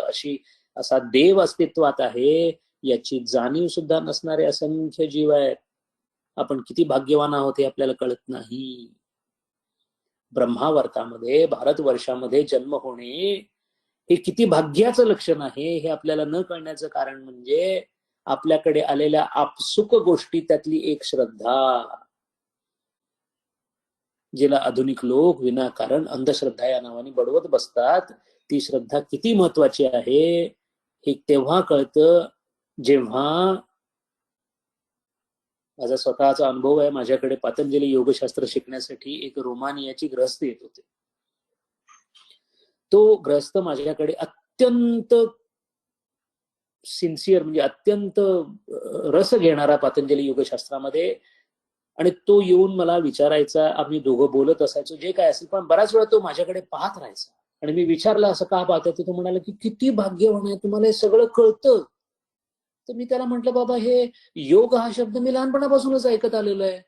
असा देव अस्तित्वात आहे याची जाणीव सुद्धा नसणारे असंख्य जीव आहेत. आपण किती भाग्यवान आहोत हे आपल्याला कळत नाही. ब्रह्मावर्तामध्ये भारतवर्षामध्ये जन्म होणे हे किती भाग्याचं लक्षण आहे हे आपल्याला न कळण्याचं कारण म्हणजे आपल्याकडे आलेल्या आपसुक गोष्टी त्यातली एक श्रद्धा, जिला आधुनिक लोक विनाकारण अंधश्रद्धा या नावाने बडवत बसतात. ती श्रद्धा किती महत्वाची आहे हे तेव्हा कळतं जेव्हा माझा स्वतःचा अनुभव आहे. माझ्याकडे पतंजली योगशास्त्र शिकण्यासाठी एक रोमानियाची गृहस्थ येत होते. तो गृहस्थ माझ्याकडे अत्यंत सिन्सिअर म्हणजे अत्यंत रस घेणारा पतंजली योगशास्त्रामध्ये, आणि तो येऊन मला विचारायचा, आम्ही दोघं बोलत असायचो जे काय असेल, पण बराच वेळा तो माझ्याकडे पाहत राहायचा आणि मी विचारलं असं का पाहता, तर तो म्हणाला की किती भाग्यवान आहे, तुम्हाला हे सगळं कळतं. तर मी त्याला म्हटलं, बाबा हे योग हा शब्द मी लहानपणापासूनच ऐकत आलेलो आहे.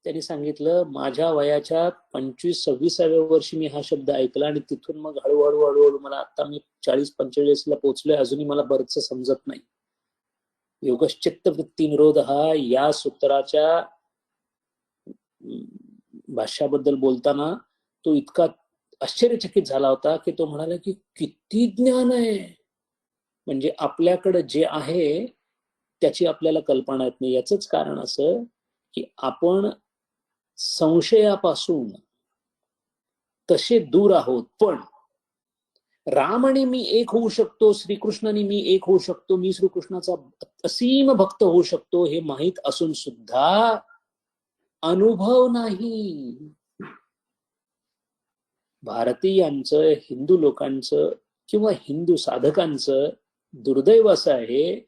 त्यांनी सांगितलं, माझ्या वयाच्या 25-26व्या वर्षी मी हा शब्द ऐकला आणि तिथून मग हळूहळू हळूहळू मला, आता मी 40-45ला पोहोचलोय, अजूनही मला बरंच समजत नाही. योगश्चित्त वृत्ती निरोध हा या सूत्राच्या भाष्याबद्दल बोलताना तो इतका आश्चर्यचकित झाला होता की तो म्हणाला की किती ज्ञान आहे, म्हणजे आपल्याकडे जे आहे त्याची आपल्याला कल्पना येत नाही. याचंच कारण असं की आपण संशयापासून तसे दूर आहोत. पण राम आणि मी एक होऊ शकतो, श्रीकृष्णाने मी एक होऊ शकतो, मी श्रीकृष्णाचा असीम भक्त होऊ शकतो, हे माहीत असून सुद्धा अनुभव नाही. भारतीयांचं, हिंदू लोकांचं किंवा हिंदू साधकांचं दुर्दैव असं आहे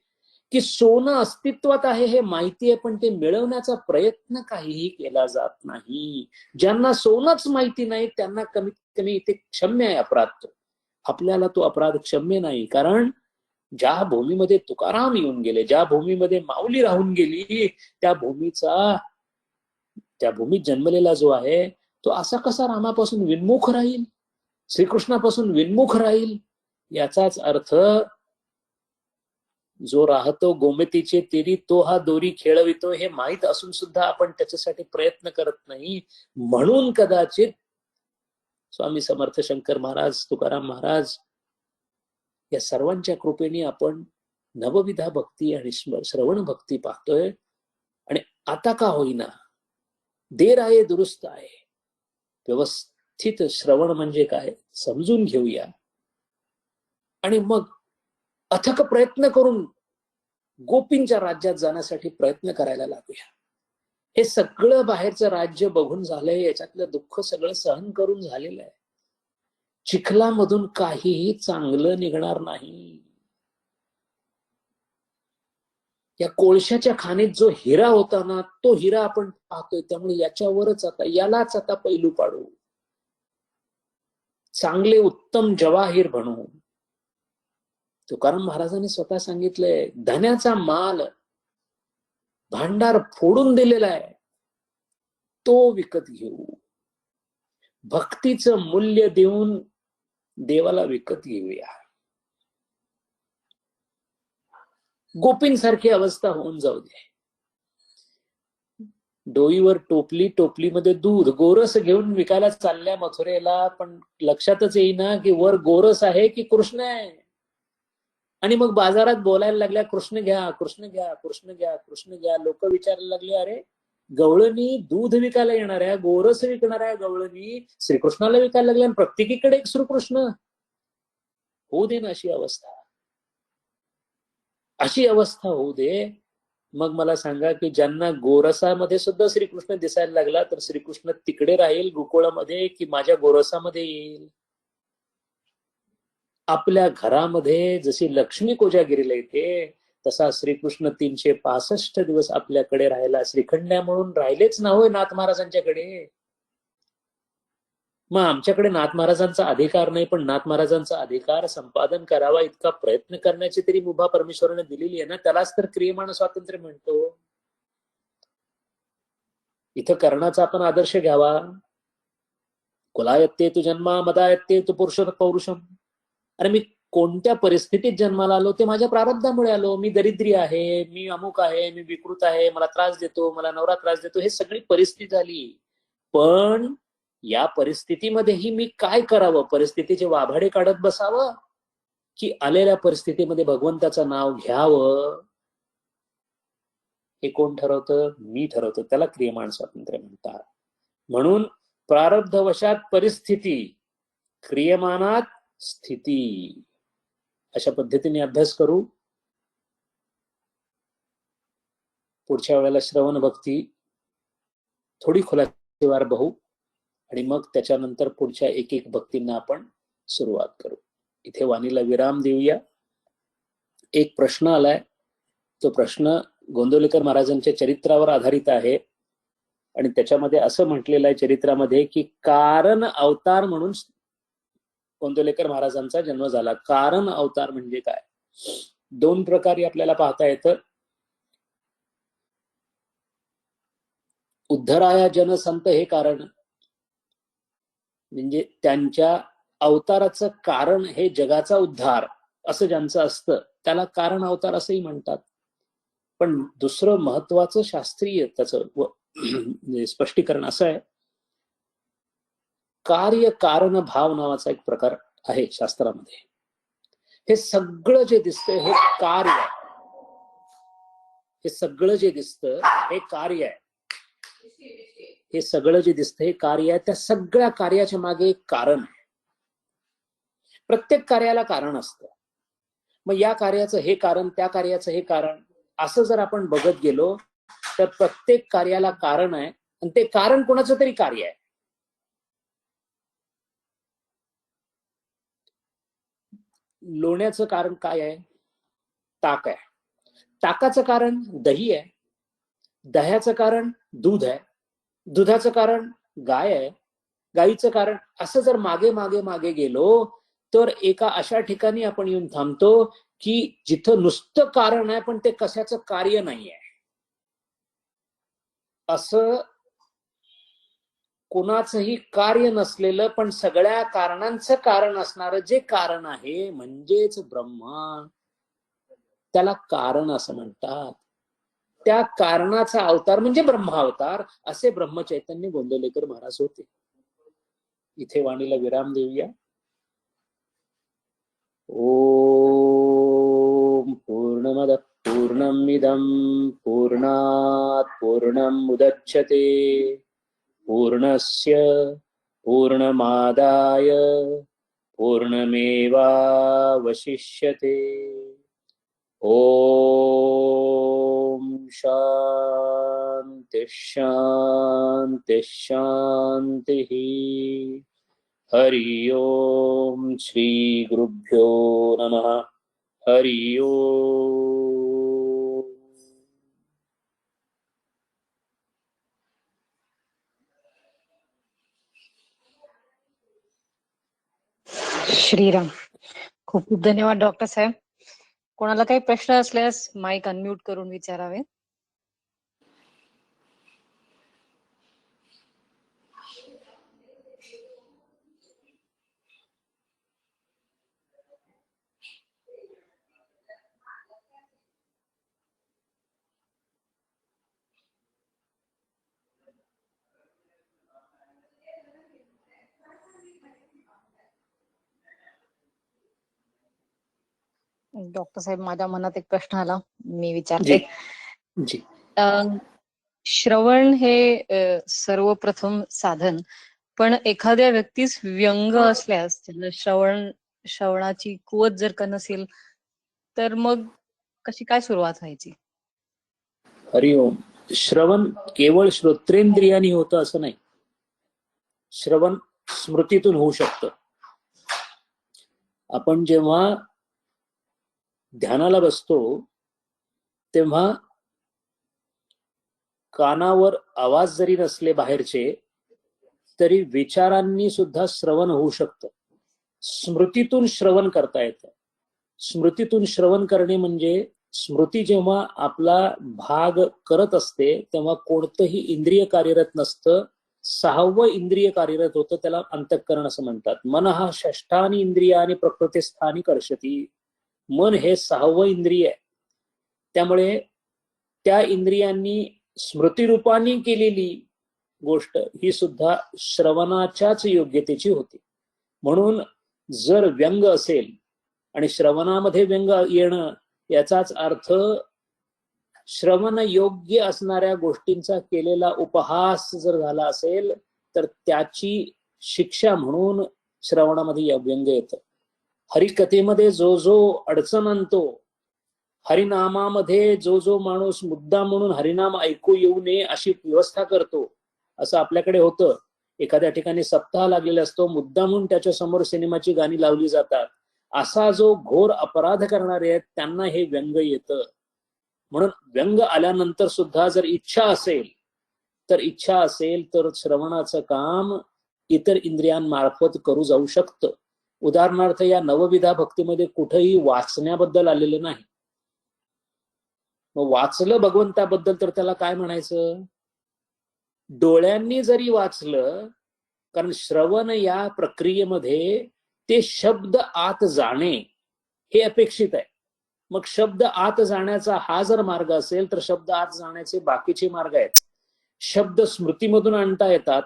की सोनं अस्तित्वात आहे हे माहिती आहे, पण ते मिळवण्याचा प्रयत्न काहीही केला जात नाही. ज्यांना सोनच माहिती नाही त्यांना कमीत कमी इथे क्षम्य आहे अपराध. तो आपल्याला तो अपराध क्षम्य नाही. कारण ज्या भूमीमध्ये तुकाराम येऊन गेले, ज्या भूमीमध्ये माऊली राहून गेली, त्या भूमीत जन्मलेला जो आहे तो असा कसा रामापासून विन्मुख राहील, श्रीकृष्णापासून विन्मुख राहील? याचाच अर्थ, जो राहतो गोमतीचे तीरी तो हा दोरी खेळवितो, हे माहीत असून सुद्धा आपण त्याच्यासाठी प्रयत्न करत नाही. म्हणून कदाचित स्वामी समर्थ शंकर महाराज, तुकाराम महाराज या सर्वांच्या कृपेने आपण नवविधा भक्ती आणि श्रवण भक्ती पाहतोय. आणि आता का होईना, देर आहे दुरुस्त आहे, व्यवस्थित श्रवण म्हणजे काय समजून घेऊया आणि मग अथक प्रयत्न करून गोपींच्या राज्यात जाण्यासाठी प्रयत्न करायला लागूया. हे सगळं बाहेरचं राज्य बघून झालंय, याच्यातलं दुःख सगळं सहन करून झालेलं आहे. चिखलामधून काहीही चांगलं निघणार नाही. या कोळशाच्या खाणीत जो हिरा होता ना, तो हिरा आपण पाहतोय. त्यामुळे यालाच आता पैलू पाडू, चांगले उत्तम जवाहीर बनवू. तुकाराम महाराजांनी स्वतः सांगितलंय, धन्याचा माल भांडार फोडून दिलेला आहे, तो विकत घेऊ. भक्तीचं मूल्य देऊन देवाला विकत घेऊया. गोपींसारखी अवस्था होऊन जाऊ दे. डोईवर टोपली, टोपलीमध्ये दूध, गोरस घेऊन विकायला चालल्या मथुरेला, पण लक्षातच येईना की वर गोरस आहे की कृष्ण आहे. आणि मग बाजारात बोलायला लागल्या, कृष्ण घ्या, कृष्ण घ्या, कृष्ण घ्या, कृष्ण घ्या. लोक विचारायला लागले, अरे गवळणी दूध विकायला येणाऱ्या, गोरस विकणाऱ्या गवळणी श्रीकृष्णाला विकायला लागल्या आणि प्रत्येकीकडे एक श्रीकृष्ण. होऊ दे ना अशी अवस्था, अशी अवस्था होऊ दे. मग मला सांगा की ज्यांना गोरसामध्ये सुद्धा श्रीकृष्ण दिसायला लागला, तर श्रीकृष्ण तिकडे राहील गोकुळामध्ये की माझ्या गोरसामध्ये येईल? आपल्या घरामध्ये जशी लक्ष्मी कोजागिरीला येते, तसा श्रीकृष्ण 365 दिवस आपल्याकडे राहायला श्रीखंड्या म्हणून राहिलेच ना होय नाथ महाराजांच्याकडे. मग आमच्याकडे नाथ महाराजांचा अधिकार नाही, पण नाथ महाराजांचा अधिकार संपादन करावा इतका प्रयत्न करण्याची तरी मुभा परमेश्वराने दिलेली आहे ना. त्यालाच तर क्रियमाण स्वातंत्र्य म्हणतो. इथं कर्णाचा आपण आदर्श घ्यावा. कुलायत्ते तु जन्मा मदायत्ते तु पुरुष पौरुषम. अरे मी कोणत्या परिस्थितीत जन्माला आलो ते माझ्या प्रारब्धामुळे आलो. मी दरिद्री आहे, मी अमुक आहे, मी विकृत आहे, मला त्रास देतो, मला नवरा त्रास देतो, हे सगळी परिस्थिती झाली. पण या परिस्थितीमध्येही मी काय करावं? परिस्थितीचे वाभाडे काढत बसावं की आलेल्या परिस्थितीमध्ये भगवंताचं नाव घ्यावं? हे कोण ठरवतं? मी ठरवतो. त्याला क्रियमाण स्वातंत्र्य म्हणतात. म्हणून प्रारब्धवशात परिस्थिती, क्रियमानात स्थिती, अशा पद्धतीने अभ्यास करू. पुढच्या वेळेला श्रवण भक्ती थोडी खोलाशीवार बघू आणि मग त्याच्यानंतर पुढच्या एक एक भक्तींना आपण सुरुवात करू. इथे वाणीला विराम देऊया. एक प्रश्न आलाय, तो प्रश्न गोंदवलेकर महाराजांच्या चरित्रावर आधारित आहे आणि त्याच्यामध्ये असं म्हटलेलं आहे चरित्रामध्ये की कारण अवतार म्हणून गोंदवलेकर महाराजांचा जन्म झाला. कारण अवतार म्हणजे काय? दोन प्रकारे आपल्याला पाहता येतं. उद्धराया जनसंत हे कारण, म्हणजे त्यांच्या अवताराचं कारण हे जगाचा उद्धार असं ज्यांचं असतं त्याला कारण अवतार असंही म्हणतात. पण दुसरं महत्वाचं शास्त्रीय त्याचं स्पष्टीकरण असं आहे, कार्य कारण भाव नावाचा एक प्रकार आहे शास्त्रामध्ये. हे सगळं जे दिसतंय हे कार्य आहे. हे सगळं जे दिसतं हे कार्य आहे. हे सगळं जे दिसतं हे कार्य आहे. त्या सगळ्या कार्याच्या मागे एक कारण आहे. प्रत्येक कार्याला कारण असतं. मग या कार्याचं हे कारण, त्या कार्याचं हे कारण, असं जर आपण बघत गेलो तर प्रत्येक कार्याला कारण आहे आणि ते कारण कोणाचं तरी कार्य आहे. लोण्याचं कारण काय आहे? ताक आहे. ताकाचं कारण दही आहे. दह्याचं कारण दूध आहे. दुधाचं कारण गाय आहे. गाईचं कारण, असं जर मागे मागे मागे गेलो तर एका अशा ठिकाणी आपण येऊन थांबतो की जिथं नुसतं कारण आहे पण ते कशाचं कार्य नाही आहे. असं कोणाचंही कार्य नसलेलं पण सगळ्या कारणांचं कारण असणारं जे कारण आहे म्हणजेच ब्रह्मा, त्याला कारण असं म्हणतात. त्या कारणाचा अवतार म्हणजे ब्रह्मावतार. असे ब्रह्मचैतन्य गोंदवलेकर महाराज होते. इथे वाणीला विराम देऊया. ओम पूर्णमद पूर्णमिदं पूर्णात् पूर्णमुदच्यते पूर्णस्य पूर्णमादाय पूर्णमेवावशिष्यते. ओम शांति शांति शांति. हरि ओम. श्री गुरुभ्यो नमः. हरि ओम. श्रीराम. खूप खूप धन्यवाद डॉक्टर साहेब. कोणाला काही प्रश्न असल्यास माईक अनम्यूट करून विचारावे. डॉक्टर साहेब, माझ्या मनात एक प्रश्न आला, मी विचारते. जी. श्रवण हे सर्वप्रथम साधन, पण एखाद्या व्यक्तीस व्यंग असल्यास, त्याला श्रवणाची कुवत जर का नसेल तर मग कशी काय सुरुवात व्हायची? हरिओम. श्रवण केवळ श्रोत्रेंद्रियांनी होतं असं नाही. श्रवण स्मृतीतून होऊ शकतं. आपण जेव्हा ध्यानाला बसतो तेव्हा कानावर आवाज जरी नसले बाहेरचे तरी विचारांनी सुद्धा श्रवण होऊ शकतं. स्मृतीतून श्रवण करता येतं. स्मृतीतून श्रवण करणे म्हणजे स्मृती जेव्हा आपला भाग करत असते तेव्हा कोणतंही इंद्रिय कार्यरत नसतं. 6वं इंद्रिय कार्यरत होतं, त्याला अंतःकरण असं म्हणतात. मन हा षष्ठानी इंद्रियानी प्रकृतीस्थानी कर्षती. मन हे 6वं इंद्रिय आहे. त्यामुळे त्या इंद्रियांनी स्मृतिरूपाने केलेली गोष्ट ही सुद्धा श्रवणाच्याच योग्यतेची होती. म्हणून जर व्यंग असेल आणि श्रवणामध्ये व्यंग येणं याचाच अर्थ श्रवण योग्य असणाऱ्या गोष्टींचा केलेला उपहास जर झाला असेल तर त्याची शिक्षा म्हणून श्रवणामध्ये व्यंग येतं. हरिकथेमध्ये जो जो अडचण आणतो, हरिनामामध्ये जो जो माणूस मुद्दा म्हणून हरिनाम ऐकू येऊ नये अशी व्यवस्था करतो, असं आपल्याकडे होतं. एखाद्या ठिकाणी सप्ताह लागलेला असतो, मुद्दा म्हणून त्याच्या समोर सिनेमाची गाणी लावली जातात. असा जो घोर अपराध करणारे आहेत त्यांना हे व्यंग येतं. म्हणून व्यंग आल्यानंतर सुद्धा जर इच्छा असेल तर श्रवणाचं काम इतर इंद्रियांमार्फत करू जाऊ शकतं. उदाहरणार्थ या नवविधा भक्तीमध्ये कुठेही वाचण्याबद्दल आलेलं नाही. मग वाचलं भगवंताबद्दल तर त्याला काय म्हणायचं? डोळ्यांनी जरी वाचलं, कारण श्रवण या प्रक्रियेमध्ये ते शब्द आत जाणे हे अपेक्षित आहे. मग शब्द आत जाण्याचा हा जर मार्ग असेल तर शब्द आत जाण्याचे बाकीचे मार्ग आहेत. शब्द स्मृतीमधून आणता येतात,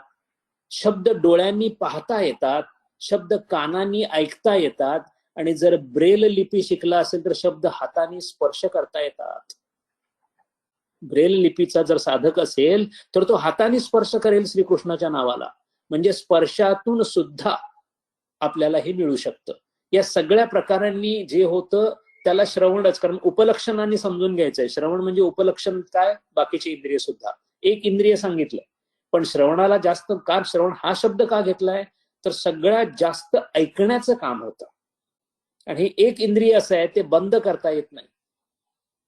शब्द डोळ्यांनी पाहता येतात, शब्द कानांनी ऐकता येतात, आणि जर ब्रेल लिपी शिकला असेल तर शब्द हाताने स्पर्श करता येतात. ब्रेल लिपीचा जर साधक असेल तर तो हाताने स्पर्श करेल श्रीकृष्णाच्या नावाला. म्हणजे स्पर्शातून सुद्धा आपल्याला हे मिळू शकतं. या सगळ्या प्रकारांनी जे होतं त्याला श्रवणच, कारण उपलक्षणांनी समजून घ्यायचंय. श्रवण म्हणजे उपलक्षण काय? बाकीची इंद्रिय सुद्धा. एक इंद्रिय सांगितलंय, पण श्रवणाला जास्त का श्रवण हा शब्द का घेतलाय? तर सगळ्यात जास्त ऐकण्याचं काम होतं. आणि हे एक इंद्रिय असं आहे ते बंद करता येत नाही.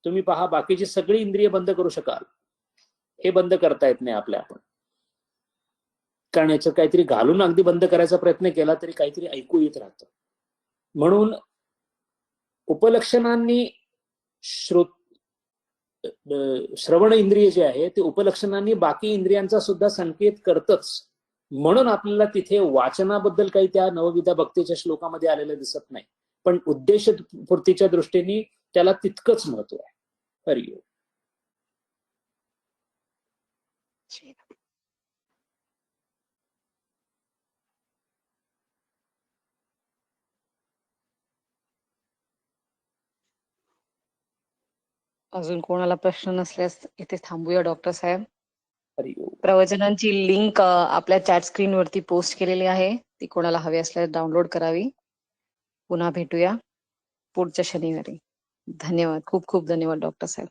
तुम्ही पहा, बाकीची सगळी इंद्रिय बंद करू शकाल, हे बंद करता येत नाही आपल्या आपण. कारण याच्यात काहीतरी घालून अगदी बंद करायचा प्रयत्न केला तरी काहीतरी ऐकू येत राहतं. म्हणून उपलक्षणांनी श्रवण इंद्रिय जे आहे ते उपलक्षणांनी बाकी इंद्रियांचा सुद्धा संकेत करतच. म्हणून आपल्याला तिथे वाचनाबद्दल काही त्या नवविधा भक्तीच्या श्लोकामध्ये आलेलं दिसत नाही, पण उद्देशपूर्तीच्या दृष्टीने त्याला तितकंच महत्व आहे. हरिओम. अजून कोणाला प्रश्न नसल्यास इथे थांबूया डॉक्टर साहेब. हरिओम. प्रवचनांची लिंक आपल्या चॅट स्क्रीन वरती पोस्ट केलेली आहे, ती कोणाला हवी असल्यास डाउनलोड करावी. पुन्हा भेटूया पुढच्या शनिवारी. धन्यवाद, खूप खूप धन्यवाद डॉक्टर साहेब.